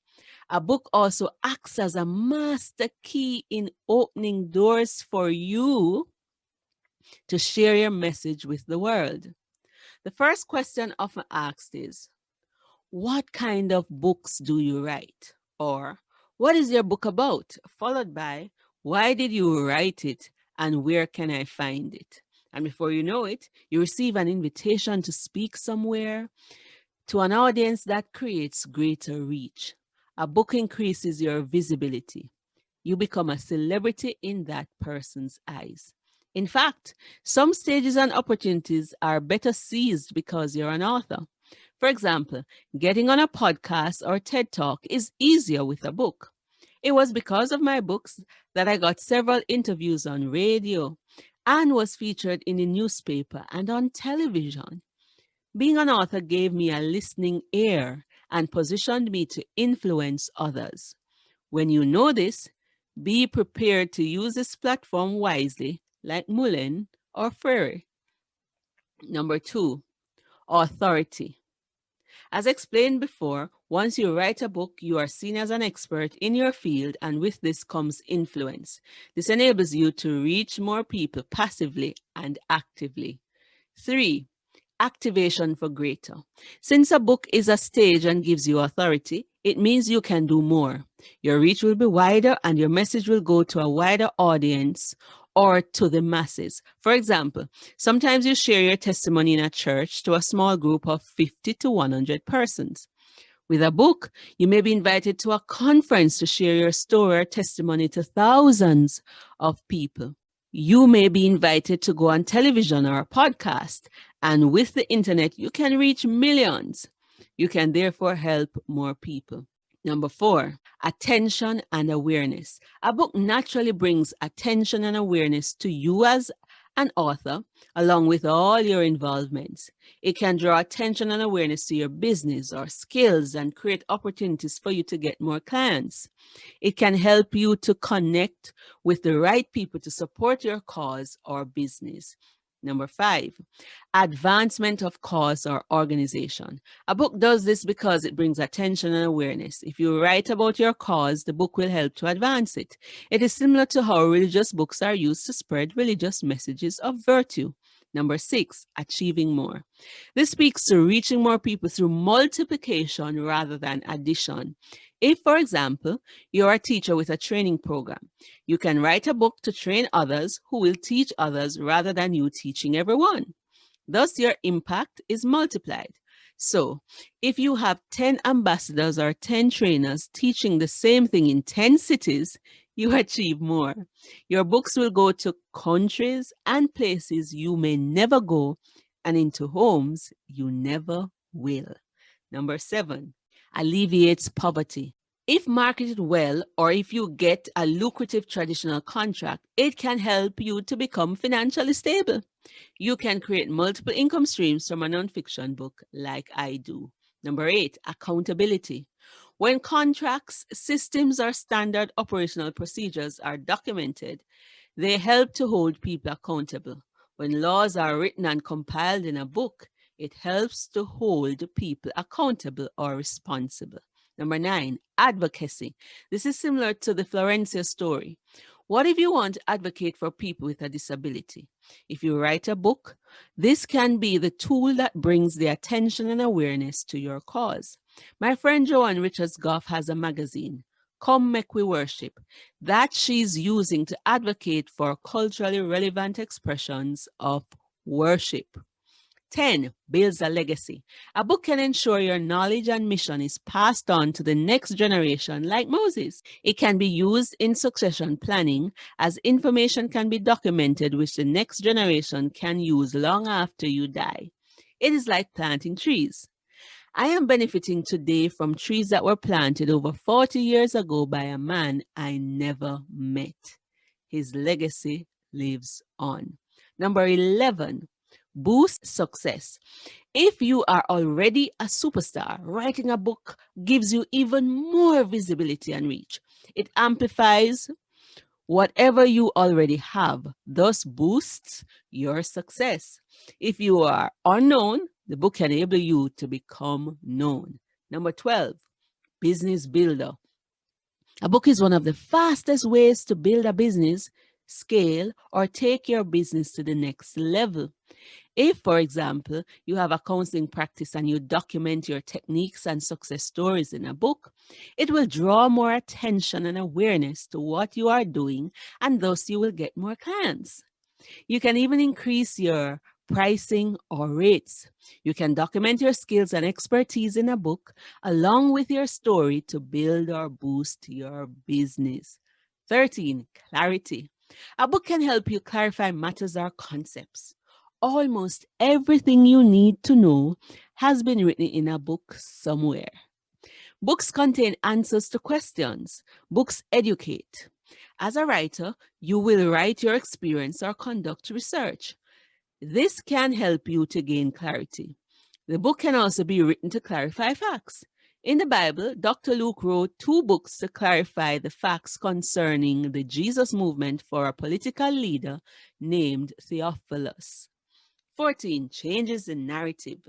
A book also acts as a master key in opening doors for you to share your message with the world. The first question often asked is, what kind of books do you write? Or, what is your book about? Followed by, why did you write it and where can I find it? And before you know it, you receive an invitation to speak somewhere to an audience that creates greater reach. A book increases your visibility. You become a celebrity in that person's eyes. In fact, some stages and opportunities are better seized because you're an author. For example, getting on a podcast or TED Talk is easier with a book. It was because of my books that I got several interviews on radio and was featured in the newspaper and on television. Being an author gave me a listening ear and positioned me to influence others. When you know this, be prepared to use this platform wisely, like Mullen or Ferry. Number 2, authority. As explained before, once you write a book, you are seen as an expert in your field, and with this comes influence. This enables you to reach more people passively and actively. 3, activation for greater. Since a book is a stage and gives you authority, it means you can do more. Your reach will be wider and your message will go to a wider audience or to the masses. For example, sometimes you share your testimony in a church to a small group of 50 to 100 persons. With a book, you may be invited to a conference to share your story or testimony to thousands of people. You may be invited to go on television or a podcast, and with the internet, you can reach millions. You can therefore help more people. Number 4, attention and awareness. A book naturally brings attention and awareness to you as an author, along with all your involvements. It can draw attention and awareness to your business or skills and create opportunities for you to get more clients. It can help you to connect with the right people to support your cause or business. Number 5, advancement of cause or organization. A book does this because it brings attention and awareness. If you write about your cause, the book will help to advance it. It is similar to how religious books are used to spread religious messages of virtue. Number 6, achieving more. This speaks to reaching more people through multiplication rather than addition. If, for example, you're a teacher with a training program, you can write a book to train others who will teach others rather than you teaching everyone. Thus, your impact is multiplied. So, if you have 10 ambassadors or 10 trainers teaching the same thing in 10 cities, you achieve more. Your books will go to countries and places you may never go and into homes you never will. Number 7, alleviates poverty. If marketed well, or if you get a lucrative traditional contract, it can help you to become financially stable. You can create multiple income streams from a nonfiction book like I do. Number 8, accountability. When contracts, systems, or standard operational procedures are documented, they help to hold people accountable. When laws are written and compiled in a book, it helps to hold people accountable or responsible. Number 9, advocacy. This is similar to the Florencia story. What if you want to advocate for people with a disability? If you write a book, this can be the tool that brings the attention and awareness to your cause. My friend Joanne Richards Goff has a magazine, Come Make We Worship, that she's using to advocate for culturally relevant expressions of worship. 10, builds a legacy. A book can ensure your knowledge and mission is passed on to the next generation like Moses. It can be used in succession planning as information can be documented which the next generation can use long after you die. It is like planting trees. I am benefiting today from trees that were planted over 40 years ago by a man I never met. His legacy lives on. Number 11, boost success. If you are already a superstar, writing a book gives you even more visibility and reach. It amplifies whatever you already have, thus boosts your success. If you are unknown, the book can enable you to become known. Number 12, business builder. A book is one of the fastest ways to build a business, scale, or take your business to the next level. If, for example, you have a counseling practice and you document your techniques and success stories in a book, it will draw more attention and awareness to what you are doing, and thus you will get more clients. You can even increase your pricing or rates. You can document your skills and expertise in a book along with your story to build or boost your business. 13, clarity. A book can help you clarify matters or concepts. Almost everything you need to know has been written in a book somewhere. Books contain answers to questions. Books educate. As a writer, you will write your experience or conduct research. This can help you to gain clarity. The book can also be written to clarify facts. In the Bible, Dr. Luke wrote 2 books to clarify the facts concerning the Jesus movement for a political leader named Theophilus. 14, changes the narrative.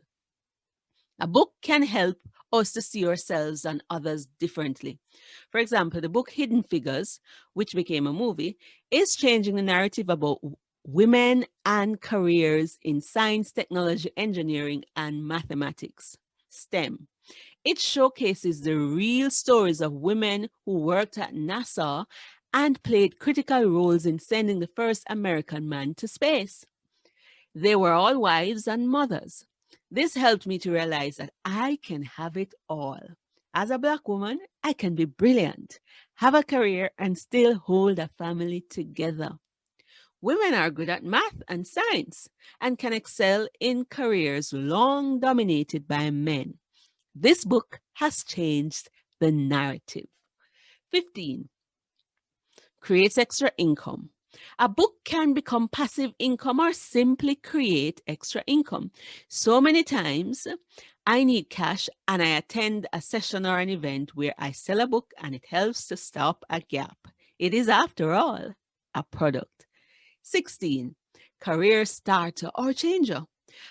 A book can help us to see ourselves and others differently. For example, the book Hidden Figures, which became a movie, is changing the narrative about women and careers in science, technology, engineering, and mathematics, STEM. It showcases the real stories of women who worked at NASA and played critical roles in sending the first American man to space. They were all wives and mothers. This helped me to realize that I can have it all. As a Black woman, I can be brilliant, have a career, and still hold a family together. Women are good at math and science and can excel in careers long dominated by men. This book has changed the narrative. 15, creates extra income. A book can become passive income or simply create extra income. So many times I need cash and I attend a session or an event where I sell a book and it helps to stop a gap. It is, after all, a product. 16, career starter or changer.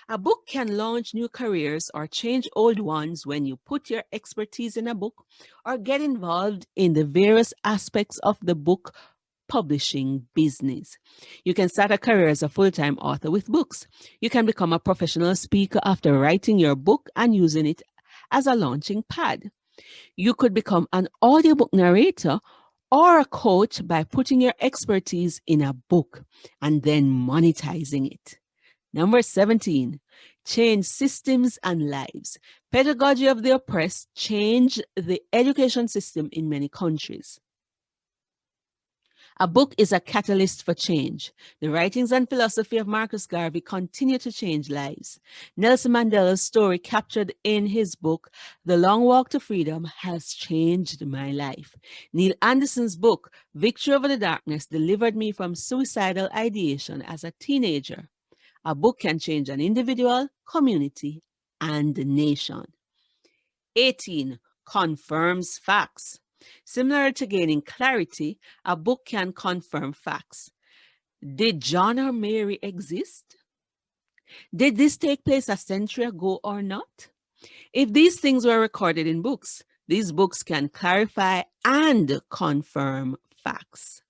A book can launch new careers or change old ones when you put your expertise in a book or get involved in the various aspects of the book publishing business. You can start a career as a full-time author with books. You can become a professional speaker after writing your book and using it as a launching pad. You could become an audiobook narrator or a coach by putting your expertise in a book and then monetizing it. Number 17, change systems and lives. Pedagogy of the oppressed changed the education system in many countries. A book is a catalyst for change. The writings and philosophy of Marcus Garvey continue to change lives. Nelson Mandela's story captured in his book, The Long Walk to Freedom, has changed my life. Neil Anderson's book, Victory Over the Darkness, delivered me from suicidal ideation as a teenager. A book can change an individual, community, and a nation. 18, confirms facts. Similar to gaining clarity, a book can confirm facts. Did John or Mary exist? Did this take place a century ago or not? If these things were recorded in books, these books can clarify and confirm facts.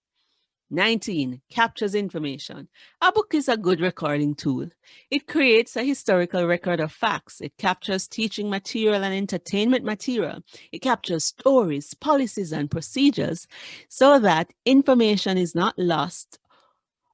19, captures information. A book is a good recording tool. It creates a historical record of facts. It captures teaching material and entertainment material. It captures stories, policies, and procedures so that information is not lost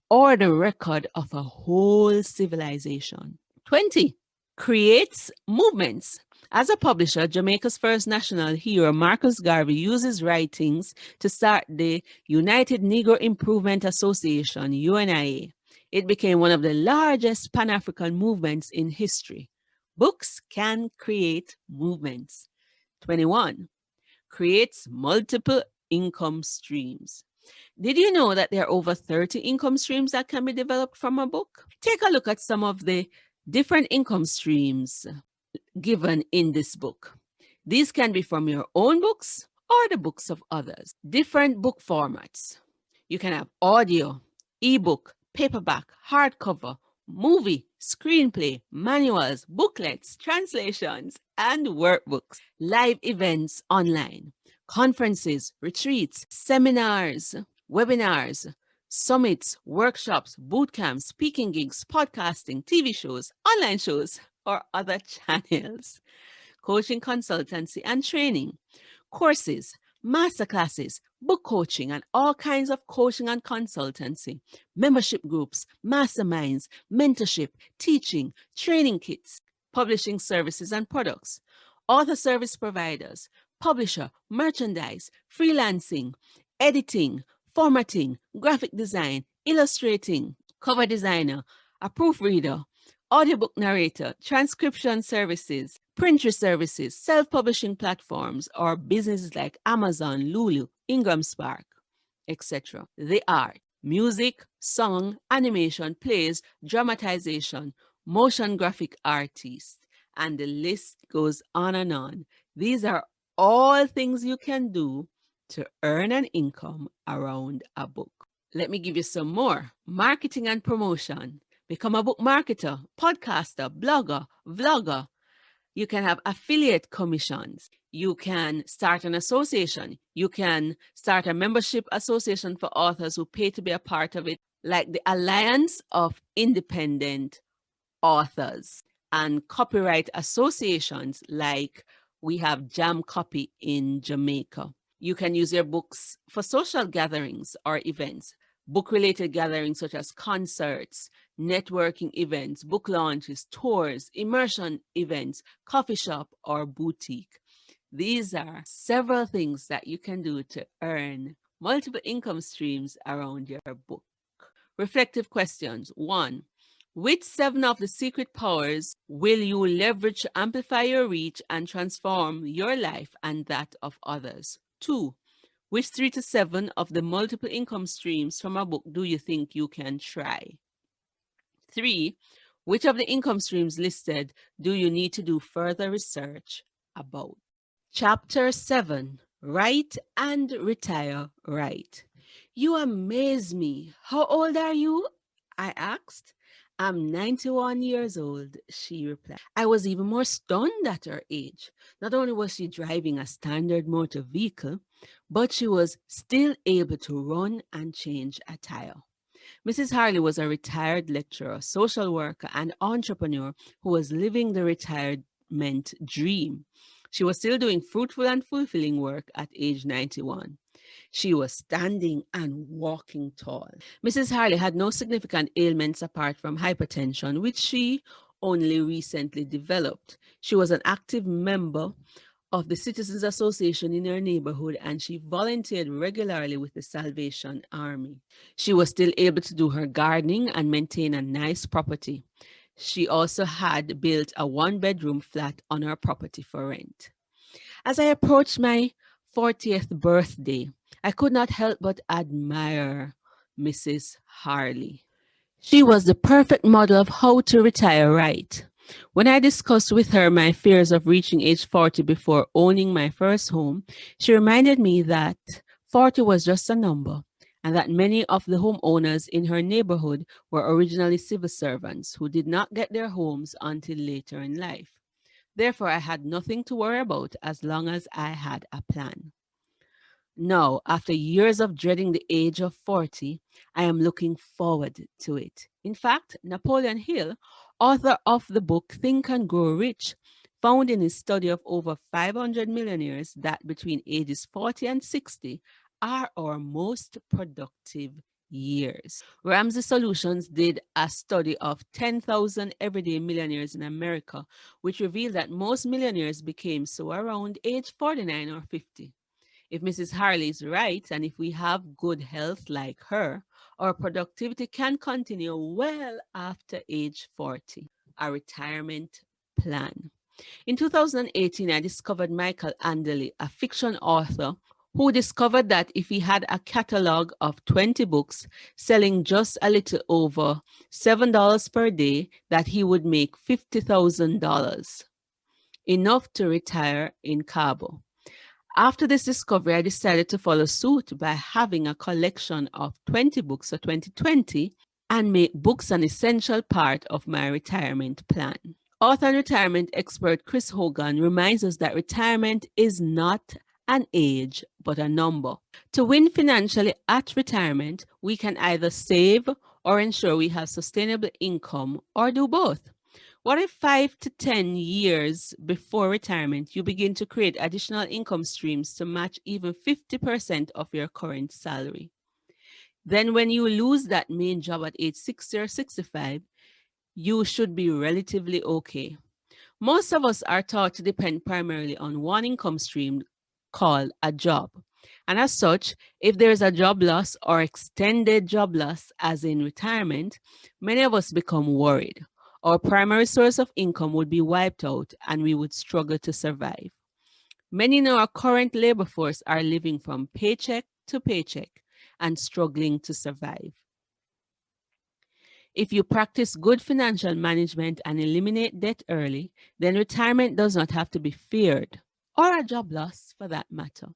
or the record of a whole civilization. 20, creates movements. As a publisher, Jamaica's first national hero, Marcus Garvey, uses writings to start the United Negro Improvement Association, UNIA. It became one of the largest Pan-African movements in history. Books can create movements. 21. Creates multiple income streams. Did you know that there are over 30 income streams that can be developed from a book? Take a look at some of the different income streams given in this book. These can be from your own books or the books of others. Different book formats. You can have audio, ebook, paperback, hardcover, movie, screenplay, manuals, booklets, translations, and workbooks. Live events online, conferences, retreats, seminars, webinars, summits, workshops, boot camps, speaking gigs, podcasting, TV shows, online shows, or other channels. Coaching, consultancy, and training, courses, masterclasses, book coaching, and all kinds of coaching and consultancy, membership groups, masterminds, mentorship, teaching, training kits, publishing services and products, author service providers, publisher, merchandise, freelancing, editing, formatting, graphic design, illustrating, cover designer, a proofreader, audiobook narrator, transcription services, printer services, self-publishing platforms, or businesses like Amazon, Lulu, Ingram Spark, etc. The art, music, song, animation, plays, dramatization, motion graphic artists, and the list goes on and on. These are all things you can do to earn an income around a book. Let me give you some more. Marketing and promotion. Become a book marketer, podcaster, blogger, vlogger. You can have affiliate commissions. You can start an association. You can start a membership association for authors who pay to be a part of it, like the Alliance of Independent Authors, and copyright associations like we have Jam Copy in Jamaica. You can use your books for social gatherings or events, book-related gatherings such as concerts, networking events, book launches, tours, immersion events, coffee shop, or boutique. These are several things that you can do to earn multiple income streams around your book. Reflective questions. 1. Which 7 of the secret powers will you leverage to amplify your reach and transform your life and that of others? 2. Which 3 to 7 of the multiple income streams from a book do you think you can try? 3. Which of the income streams listed do you need to do further research about? Chapter 7. Write and Retire Right. You amaze me. How old are you? I asked. I'm 91 years old, she replied. I was even more stunned at her age. Not only was she driving a standard motor vehicle, but she was still able to run and change a tire. Mrs. Harley was a retired lecturer, social worker, and entrepreneur who was living the retirement dream. She was still doing fruitful and fulfilling work at age 91. She was standing and walking tall. Mrs. Harley had no significant ailments apart from hypertension, which she only recently developed. She was an active member of the Citizens Association in her neighborhood, and she volunteered regularly with the Salvation Army. She was still able to do her gardening and maintain a nice property. She also had built a 1-bedroom flat on her property for rent. As I approached my 40th birthday, I could not help but admire Mrs. Harley. She was the perfect model of how to retire right. When I discussed with her my fears of reaching age 40 before owning my first home, she reminded me that 40 was just a number and that many of the homeowners in her neighborhood were originally civil servants who did not get their homes until later in life. Therefore, I had nothing to worry about as long as I had a plan. Now, after years of dreading the age of 40, I am looking forward to it. In fact, Napoleon Hill, author of the book Think and Grow Rich, found in his study of over 500 millionaires that between ages 40 and 60 are our most productive years. Ramsey Solutions did a study of 10,000 everyday millionaires in America, which revealed that most millionaires became so around age 49 or 50. If Mrs. Harley is right, and if we have good health like her, our productivity can continue well after age 40. A retirement plan. In 2018, I discovered Michael Anderle, a fiction author, who discovered that if he had a catalog of 20 books selling just a little over $7 per day, that he would make $50,000, enough to retire in Cabo. After this discovery, I decided to follow suit by having a collection of 20 books for 2020 and make books an essential part of my retirement plan. Author and retirement expert Chris Hogan reminds us that retirement is not an age, but a number. To win financially at retirement, we can either save or ensure we have sustainable income, or do both. What if 5 to 10 years before retirement, you begin to create additional income streams to match even 50% of your current salary? Then when you lose that main job at age 60 or 65, you should be relatively okay. Most of us are taught to depend primarily on one income stream called a job. And as such, if there is a job loss or extended job loss, as in retirement, many of us become worried. Our primary source of income would be wiped out and we would struggle to survive. Many in our current labor force are living from paycheck to paycheck and struggling to survive. If you practice good financial management and eliminate debt early, then retirement does not have to be feared, or a job loss for that matter.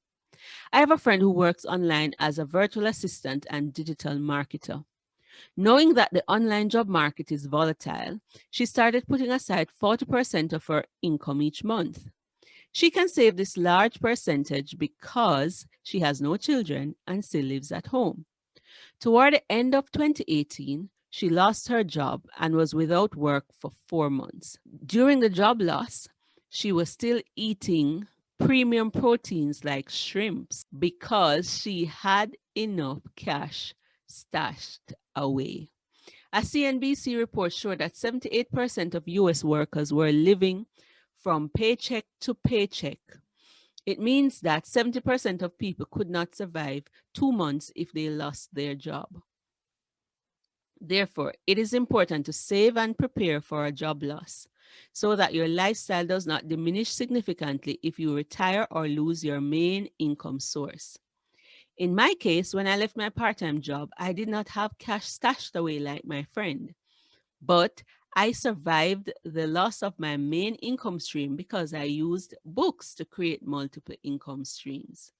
I have a friend who works online as a virtual assistant and digital marketer. Knowing that the online job market is volatile, she started putting aside 40% of her income each month. She can save this large percentage because she has no children and still lives at home. Toward the end of 2018, she lost her job and was without work for 4 months. During the job loss, she was still eating premium proteins like shrimps because she had enough cash stashed away. A CNBC report showed that 78% of US workers were living from paycheck to paycheck. It means that 70% of people could not survive 2 months if they lost their job. Therefore, it is important to save and prepare for a job loss so that your lifestyle does not diminish significantly if you retire or lose your main income source. In my case, when I left my part-time job, I did not have cash stashed away like my friend, but I survived the loss of my main income stream because I used books to create multiple income streams.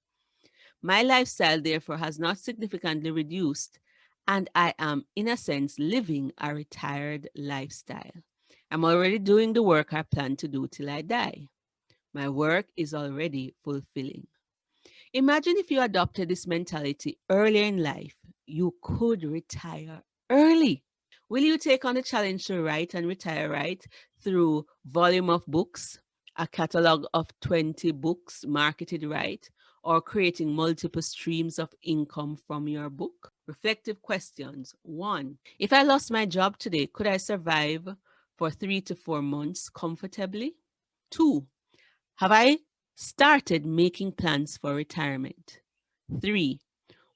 My lifestyle, therefore, has not significantly reduced, and I am, in a sense, living a retired lifestyle. I'm already doing the work I plan to do till I die. My work is already fulfilling. Imagine if you adopted this mentality earlier in life, you could retire early. Will you take on the challenge to write and retire right through volume of books, a catalog of 20 books marketed right, or creating multiple streams of income from your book? Reflective questions. 1. If I lost my job today, could I survive for 3 to 4 months comfortably? 2. Have I started making plans for retirement? 3.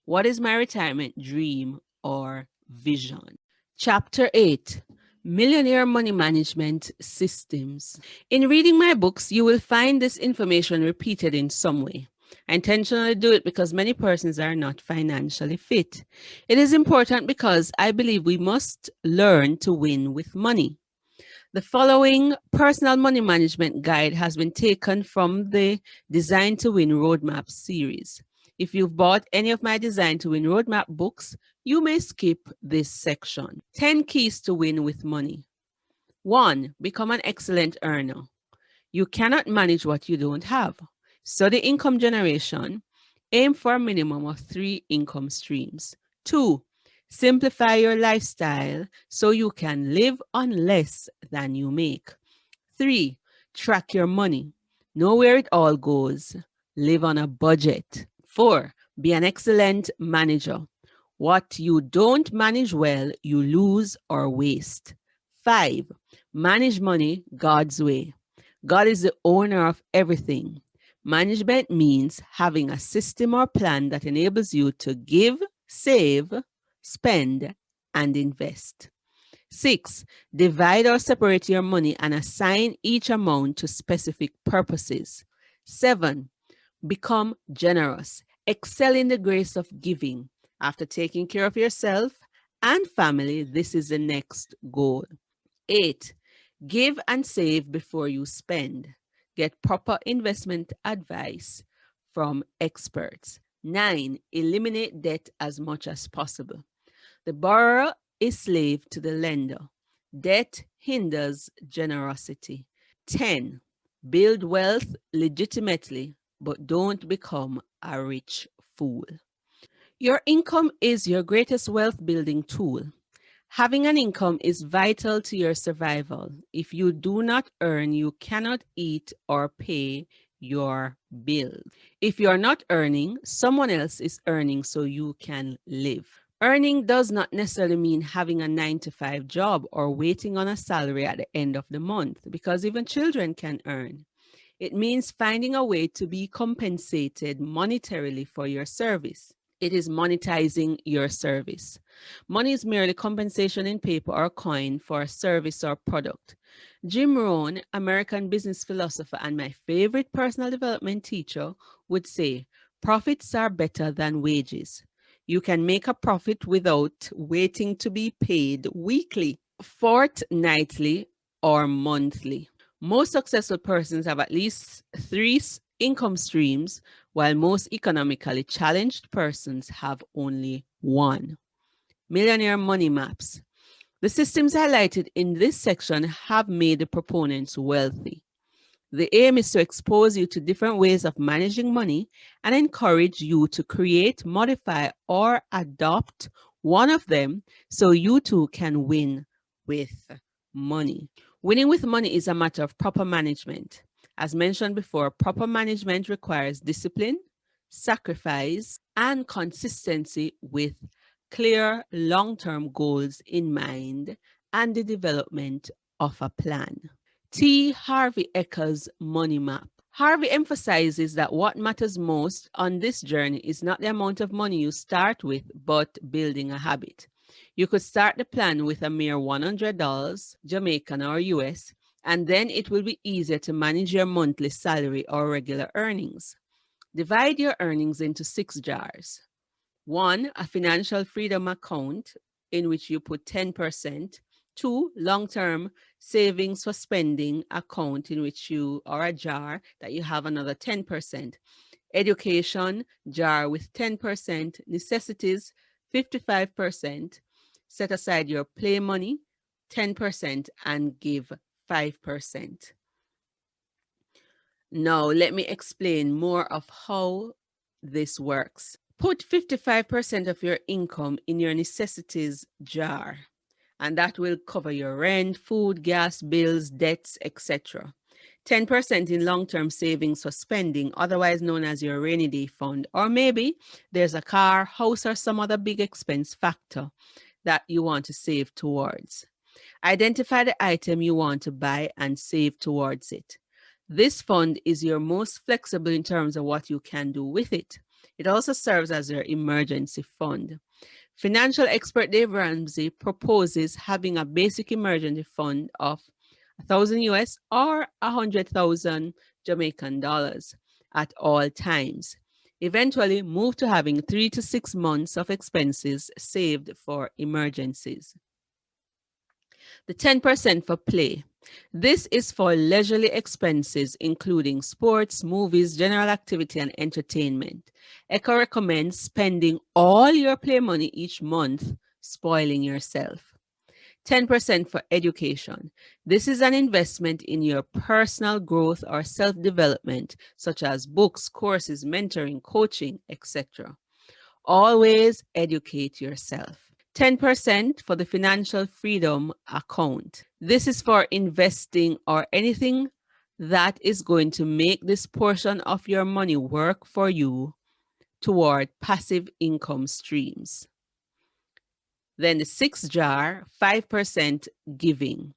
What is my retirement dream or vision? Chapter 8. Millionaire Money Management Systems. In reading my books, you will find this information repeated in some way. I intentionally do it because many persons are not financially fit. It is important because I believe we must learn to win with money. The following personal money management guide has been taken from the Design to Win Roadmap series. If you've bought any of my Design to Win Roadmap books, you may skip this section. 10 keys to win with money. 1. Become an excellent earner. You cannot manage what you don't have. Study income generation. Aim for a minimum of 3 income streams. 2. Simplify your lifestyle so you can live on less than you make. 3. Track your money. Know where it all goes. Live on a budget. 4. Be an excellent manager. What you don't manage well, you lose or waste. 5. Manage money God's way. God is the owner of everything. Management means having a system or plan that enables you to give, save, spend, and invest. 6. Divide or separate your money and assign each amount to specific purposes. 7. Become generous. Excel in the grace of giving. After taking care of yourself and family, this is the next goal. 8. Give and save before you spend. Get proper investment advice from experts. 9. Eliminate debt as much as possible. The borrower is slave to the lender. Debt hinders generosity. 10. Build wealth legitimately, but don't become a rich fool. Your income is your greatest wealth building tool. Having an income is vital to your survival. If you do not earn, you cannot eat or pay your bills. If you are not earning, someone else is earning so you can live. Earning does not necessarily mean having a 9-to-5 job or waiting on a salary at the end of the month, because even children can earn. It means finding a way to be compensated monetarily for your service. It is monetizing your service. Money is merely compensation in paper or coin for a service or product. Jim Rohn, American business philosopher and my favorite personal development teacher, would say, profits are better than wages. You can make a profit without waiting to be paid weekly, fortnightly, or monthly. Most successful persons have at least 3 income streams, while most economically challenged persons have only 1. Millionaire money maps. The systems highlighted in this section have made the proponents wealthy. The aim is to expose you to different ways of managing money and encourage you to create, modify, or adopt one of them so you too can win with money. Winning with money is a matter of proper management. As mentioned before, proper management requires discipline, sacrifice, and consistency with clear long-term goals in mind and the development of a plan. T. Harvey Eker's Money Map. Harvey emphasizes that what matters most on this journey is not the amount of money you start with, but building a habit. You could start the plan with a mere $100, Jamaican or US, and then it will be easier to manage your monthly salary or regular earnings. Divide your earnings into 6 jars. 1, a financial freedom account in which you put 10%. 2, long-term savings for spending account in which you, or a jar that you have another 10%. Education jar with 10%. Necessities 55%. Set aside your play money 10% and give 5%. Now let me explain more of how this works. Put 55% of your income in your necessities jar, and that will cover your rent, food, gas, bills, debts, etc. 10% in long-term savings for spending, otherwise known as your rainy day fund, or maybe there's a car, house, or some other big expense factor that you want to save towards. Identify the item you want to buy and save towards it. This fund is your most flexible in terms of what you can do with it. It also serves as your emergency fund. Financial expert Dave Ramsey proposes having a basic emergency fund of 1,000 US or 100,000 Jamaican dollars at all times. Eventually, move to having 3 to 6 months of expenses saved for emergencies. The 10% for play. This is for leisurely expenses, including sports, movies, general activity, and entertainment. Echo recommends spending all your play money each month, spoiling yourself. 10% for education. This is an investment in your personal growth or self-development, such as books, courses, mentoring, coaching, etc. Always educate yourself. 10% for the financial freedom account. This is for investing or anything that is going to make this portion of your money work for you toward passive income streams. Then the 6th jar, 5% giving.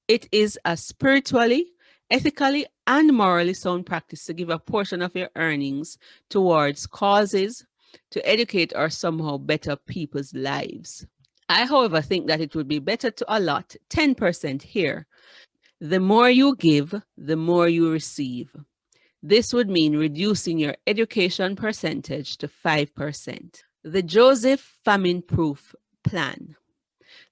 It is a spiritually, ethically, and morally sound practice to give a portion of your earnings towards causes to educate or somehow better people's lives. I, however, think that it would be better to allot 10% here. The more you give, the more you receive. This would mean reducing your education percentage to 5%. The Joseph Famine-Proof Plan.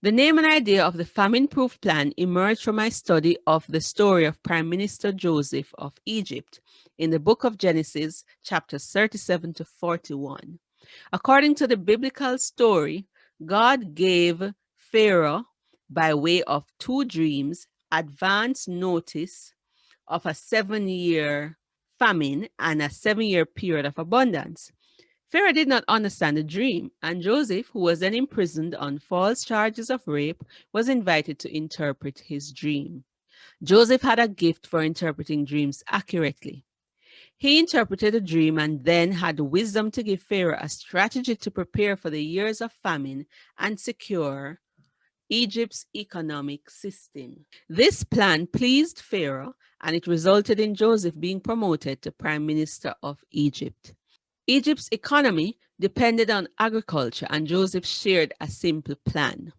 The name and idea of the famine-proof plan emerged from my study of the story of Prime Minister Joseph of Egypt in the book of Genesis, chapters 37 to 41. According to the biblical story, God gave Pharaoh, by way of 2 dreams, advance notice of a 7-year famine and a 7-year period of abundance. Pharaoh did not understand the dream, and Joseph, who was then imprisoned on false charges of rape, was invited to interpret his dream. Joseph had a gift for interpreting dreams accurately. He interpreted a dream and then had the wisdom to give Pharaoh a strategy to prepare for the years of famine and secure Egypt's economic system. This plan pleased Pharaoh, and it resulted in Joseph being promoted to Prime Minister of Egypt. Egypt's economy depended on agriculture, and Joseph shared a simple plan.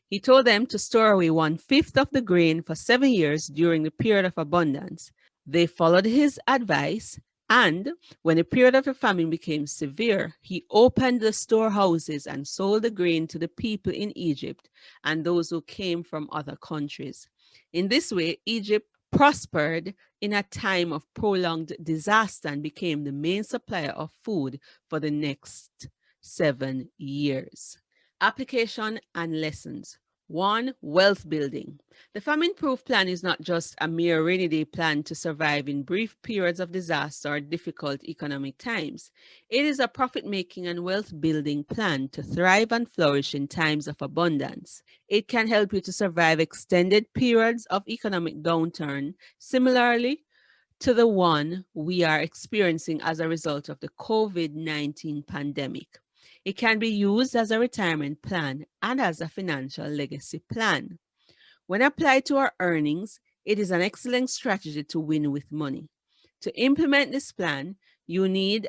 He told them to store away 1/5 of the grain for 7 years during the period of abundance. They followed his advice, and when the period of the famine became severe, he opened the storehouses and sold the grain to the people in Egypt and those who came from other countries. In this way, Egypt prospered in a time of prolonged disaster and became the main supplier of food for the next 7 years. Application and lessons. 1. Wealth building. The famine-proof plan is not just a mere rainy day plan to survive in brief periods of disaster or difficult economic times. It is a profit-making and wealth-building plan to thrive and flourish in times of abundance. It can help you to survive extended periods of economic downturn, similarly to the one we are experiencing as a result of the COVID-19 pandemic. It can be used as a retirement plan and as a financial legacy plan. When applied to our earnings, it is an excellent strategy to win with money. To implement this plan, you need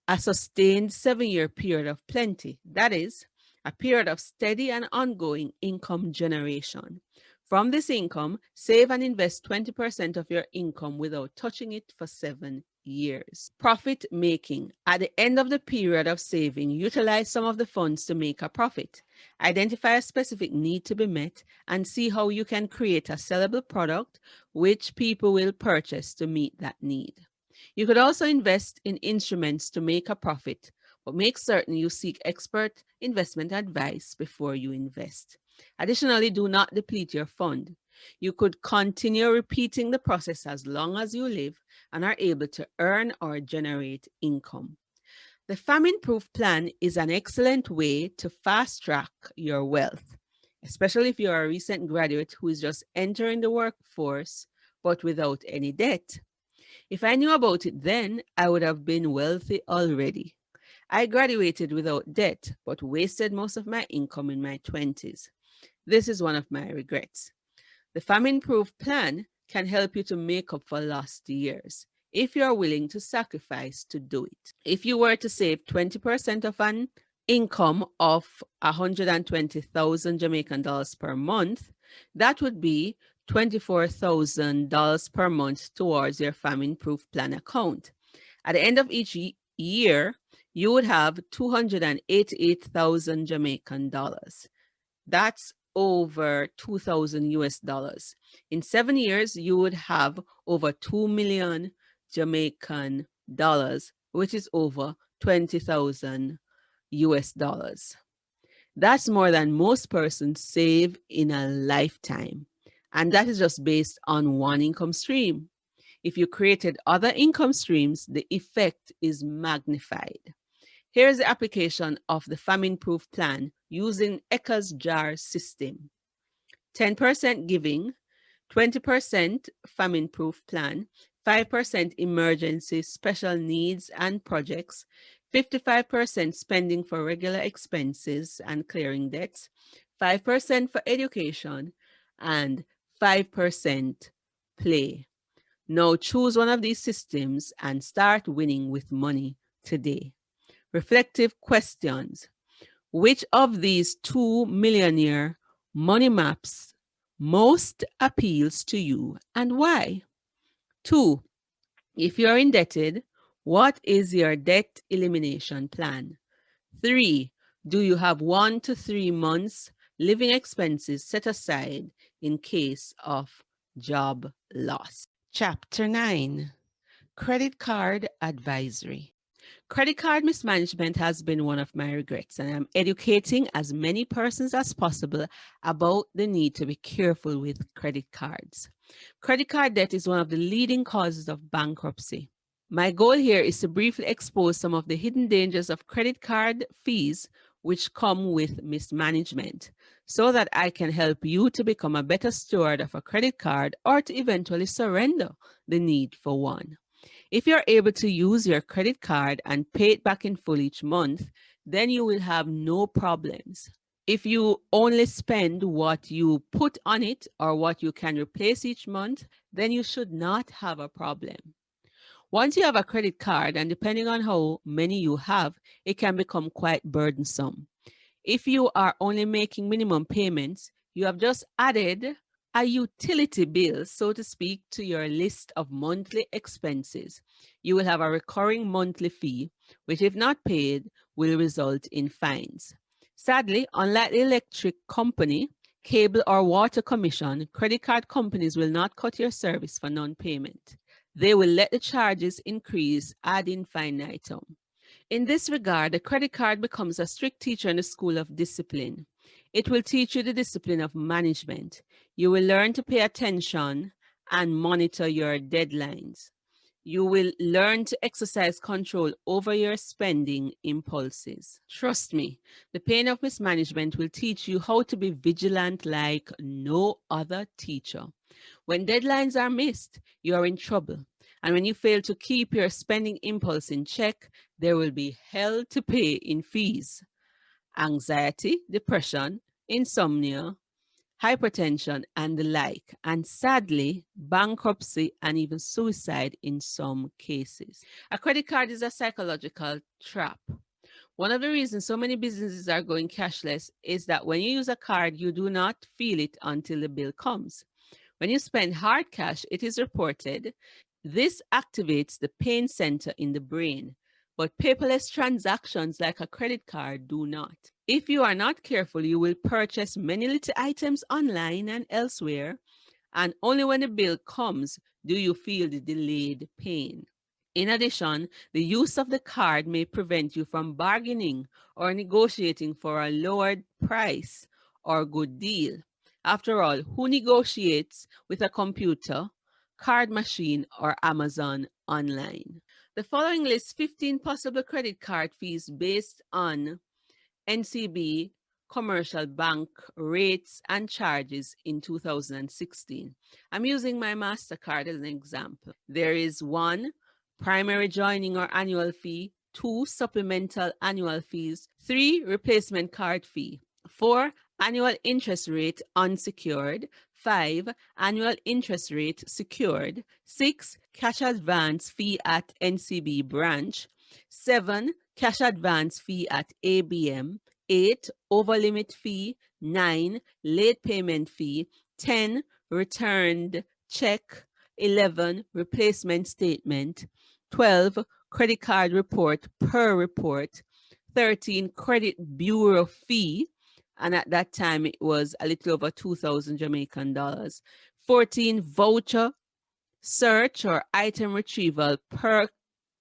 a sustained 7-year period of plenty, that is, a period of steady and ongoing income generation. From this income, save and invest 20% of your income without touching it for 7 years. Profit making. At the end of the period of saving, utilize some of the funds to make a profit. Identify a specific need to be met and see how you can create a sellable product which people will purchase to meet that need. You could also invest in instruments to make a profit, but make certain you seek expert investment advice before you invest. Additionally, do not deplete your fund. You could continue repeating the process as long as you live and are able to earn or generate income. The famine-proof plan is an excellent way to fast-track your wealth, especially if you're a recent graduate who is just entering the workforce but without any debt. If I knew about it then, I would have been wealthy already. I graduated without debt, but wasted most of my income in my 20s. This is one of my regrets. The famine-proof plan can help you to make up for lost years if you are willing to sacrifice to do it. If you were to save 20% of an income of 120,000 Jamaican dollars per month, that would be $24,000 per month towards your famine-proof plan account. At the end of each year, you would have 288,000 Jamaican dollars. That's over 2,000 US dollars. In 7 years, you would have over 2 million Jamaican dollars, which is over 20,000 US dollars. That's more than most persons save in a lifetime. And that is just based on one income stream. If you created other income streams, the effect is magnified. Here is the application of the famine-proof plan using Ecker's jar system. 10% giving, 20% famine-proof plan, 5% emergency special needs and projects, 55% spending for regular expenses and clearing debts, 5% for education, and 5% play. Now choose one of these systems and start winning with money today. Reflective questions. Which of these two millionaire money maps most appeals to you and why? 2. If you're indebted, what is your debt elimination plan? 3. Do you have 1 to 3 months living expenses set aside in case of job loss? Chapter 9. Credit Card Advisory. Credit card mismanagement has been one of my regrets, and I'm educating as many persons as possible about the need to be careful with credit cards. Credit card debt is one of the leading causes of bankruptcy. My goal here is to briefly expose some of the hidden dangers of credit card fees which come with mismanagement, so that I can help you to become a better steward of a credit card or to eventually surrender the need for one. If you're able to use your credit card and pay it back in full each month, then you will have no problems. If you only spend what you put on it or what you can replace each month, then you should not have a problem. Once you have a credit card, and depending on how many you have, it can become quite burdensome. If you are only making minimum payments, you have just added a utility bill, so to speak, to your list of monthly expenses. You will have a recurring monthly fee, which, if not paid, will result in fines. Sadly, unlike the electric company, cable, or water commission, credit card companies will not cut your service for non-payment. They will let the charges increase ad infinitum. In this regard, the credit card becomes a strict teacher in the school of discipline. It will teach you the discipline of management. You will learn to pay attention and monitor your deadlines. You will learn to exercise control over your spending impulses. Trust me, the pain of mismanagement will teach you how to be vigilant like no other teacher. When deadlines are missed, you are in trouble. And when you fail to keep your spending impulse in check, there will be hell to pay in fees. Anxiety, depression, insomnia, hypertension, and the like, and sadly, bankruptcy and even suicide in some cases. A credit card is a psychological trap. One of the reasons so many businesses are going cashless is that when you use a card, you do not feel it until the bill comes. When you spend hard cash, it is reported, this activates the pain center in the brain, but paperless transactions like a credit card do not. If you are not careful, you will purchase many little items online and elsewhere, and only when the bill comes do you feel the delayed pain. In addition, the use of the card may prevent you from bargaining or negotiating for a lowered price or good deal. After all, who negotiates with a computer, card machine, or Amazon online? The following lists 15 possible credit card fees based on NCB commercial bank rates and charges in 2016. I'm using my MasterCard as an example. There is 1, primary joining or annual fee, 2, supplemental annual fees, 3, replacement card fee, 4, annual interest rate unsecured, 5, annual interest rate secured, 6, cash advance fee at NCB branch, 7, cash advance fee at ABM, 8, over limit fee, 9, late payment fee, 10, returned check, 11, replacement statement, 12, credit card report per report, 13, credit bureau fee, and at that time it was a little over 2,000 Jamaican dollars, 14, voucher search or item retrieval per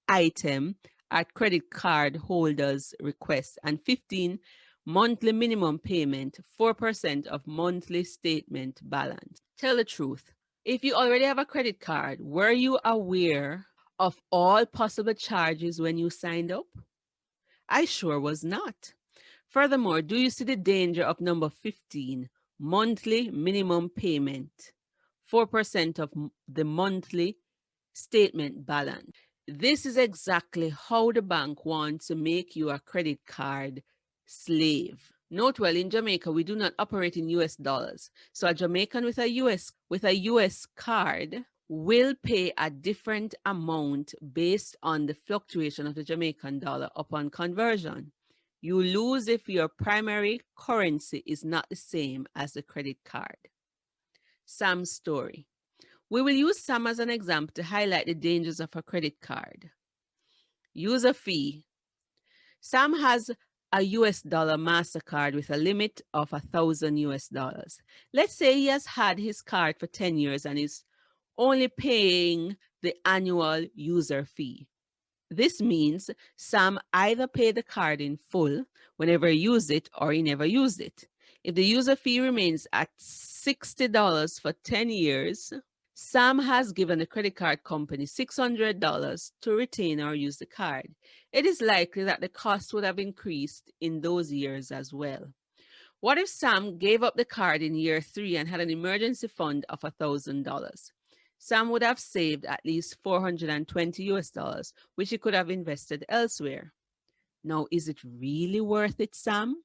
item at credit card holders' request, and 15, monthly minimum payment, 4% of monthly statement balance. Tell the truth. If you already have a credit card, were you aware of all possible charges when you signed up? I sure was not. Furthermore, do you see the danger of number 15, monthly minimum payment, 4% of the monthly statement balance? This is exactly how the bank wants to make you a credit card slave. Note well, in Jamaica, we do not operate in US dollars. So a Jamaican with a US card will pay a different amount based on the fluctuation of the Jamaican dollar upon conversion. You lose if your primary currency is not the same as the credit card. Sam's story. We will use Sam as an example to highlight the dangers of a credit card. User fee. Sam has a US dollar MasterCard with a limit of $1,000 US. Let's say he has had his card for 10 years and is only paying the annual user fee. This means Sam either paid the card in full whenever he used it or he never used it. If the user fee remains at $60 for 10 years, Sam has given the credit card company $600 to retain or use the card. It is likely that the cost would have increased in those years as well. What if Sam gave up the card in year 3 and had an emergency fund of $1,000? Sam would have saved at least $420 US, which he could have invested elsewhere. Now, is it really worth it, Sam?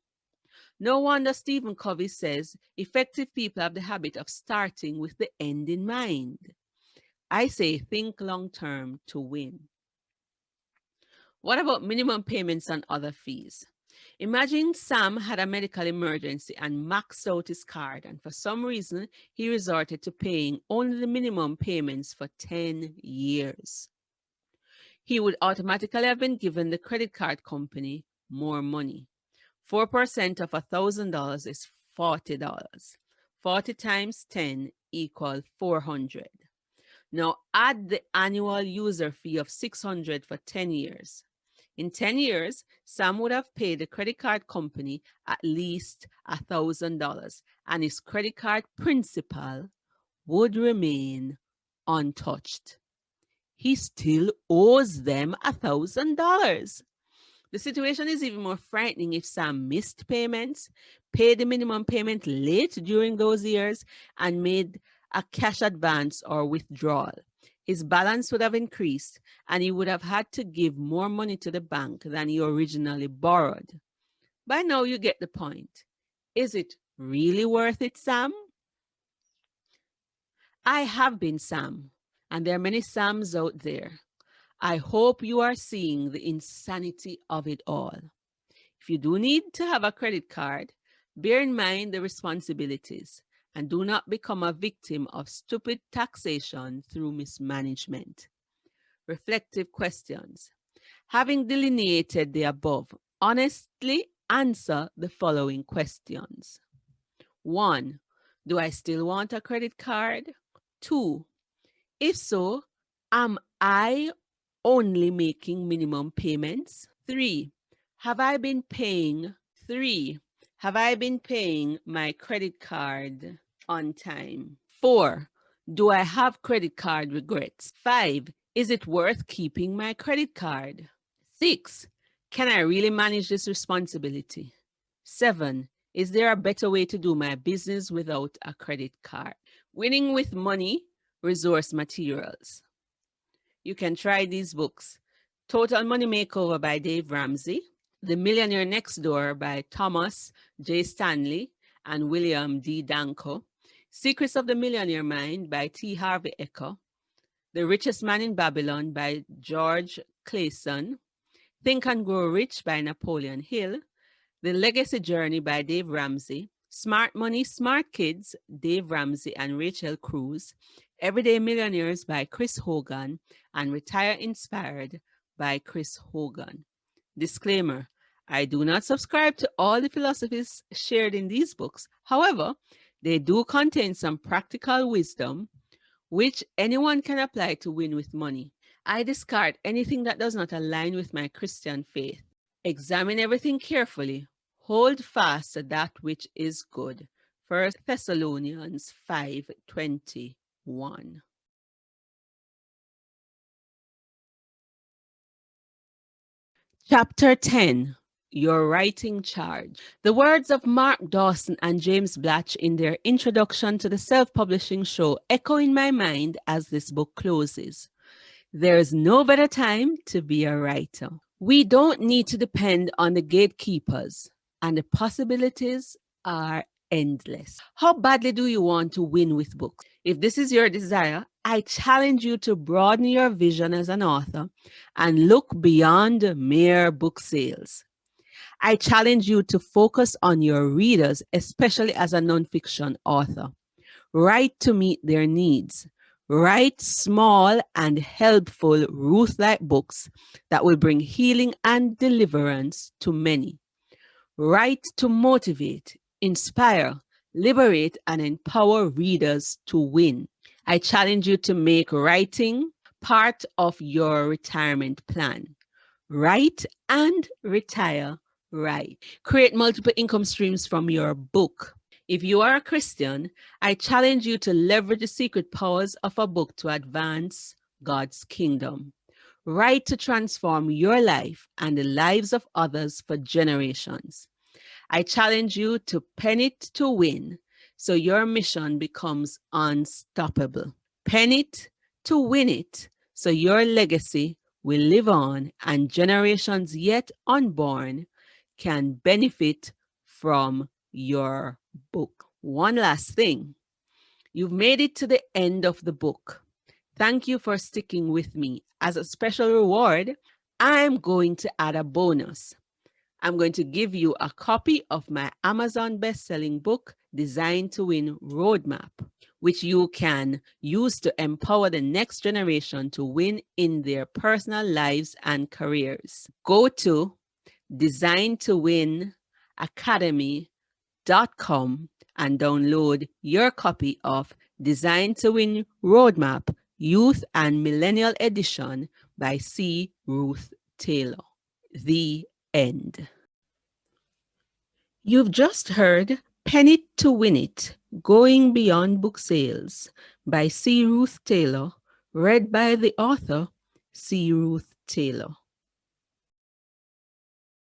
No wonder Stephen Covey says effective people have the habit of starting with the end in mind. I say think long term to win. What about minimum payments and other fees? Imagine Sam had a medical emergency and maxed out his card, and for some reason, he resorted to paying only the minimum payments for 10 years. He would automatically have been given the credit card company more money. 4% of $1,000 is $40. 40 times 10 equals 400. Now add the annual user fee of $600 for 10 years. In 10 years, Sam would have paid the credit card company at least $1,000, and his credit card principal would remain untouched. He still owes them $1,000. The situation is even more frightening if Sam missed payments, paid the minimum payment late during those years, and made a cash advance or withdrawal. His balance would have increased, and he would have had to give more money to the bank than he originally borrowed. By now, you get the point. Is it really worth it, Sam? I have been Sam, and there are many Sams out there. I hope you are seeing the insanity of it all. If you do need to have a credit card, bear in mind the responsibilities and do not become a victim of stupid taxation through mismanagement. Reflective questions. Having delineated the above, honestly answer the following questions. 1. Do I still want a credit card? 2. If so, am I only making minimum payments? 3. Have I been paying my credit card on time? 4. Do I have credit card regrets? 5. Is it worth keeping my credit card? 6. Can I really manage this responsibility? 7. Is there a better way to do my business without a credit card? Winning with Money, Resource Materials. You can try these books. Total Money Makeover by Dave Ramsey, The Millionaire Next Door by Thomas J. Stanley and William D. Danko, Secrets of the Millionaire Mind by T. Harvey Eker, The Richest Man in Babylon by George Clason, Think and Grow Rich by Napoleon Hill, The Legacy Journey by Dave Ramsey, Smart Money, Smart Kids, Dave Ramsey and Rachel Cruz, Everyday Millionaires by Chris Hogan, and Retire Inspired by Chris Hogan. Disclaimer, I do not subscribe to all the philosophies shared in these books. However, they do contain some practical wisdom which anyone can apply to win with money. I discard anything that does not align with my Christian faith. Examine everything carefully. Hold fast to that which is good. 1 Thessalonians 5:21. Chapter 10. Your Writing Charge. The words of Mark Dawson and James Blatch in their introduction to the self-publishing show echo in my mind as this book closes. There is no better time to be a writer. We don't need to depend on the gatekeepers, and the possibilities are endless. How badly do you want to win with books? If this is your desire, I challenge you to broaden your vision as an author and look beyond mere book sales. I challenge you to focus on your readers, especially as a nonfiction author. Write to meet their needs. Write small and helpful Ruth-like books that will bring healing and deliverance to many. Write to motivate, inspire, liberate, and empower readers to win. I challenge you to make writing part of your retirement plan. Write and retire right. Create multiple income streams from your book. If you are a Christian, I challenge you to leverage the secret powers of a book to advance God's kingdom. Write to transform your life and the lives of others for generations. I challenge you to pen it to win so your mission becomes unstoppable. Pen it to win it so your legacy will live on and generations yet unborn can benefit from your book. One last thing. You've made it to the end of the book. Thank you for sticking with me. As a special reward, I'm going to add a bonus. I'm going to give you a copy of my Amazon best-selling book, Design to Win Roadmap, which you can use to empower the next generation to win in their personal lives and careers. Go to designtowinacademy.com and download your copy of Design to Win Roadmap, Youth and Millennial Edition by C. Ruth Taylor. The end. You've just heard Pen It to Win It, Going Beyond Book Sales by C. Ruth Taylor, read by the author, C. Ruth Taylor.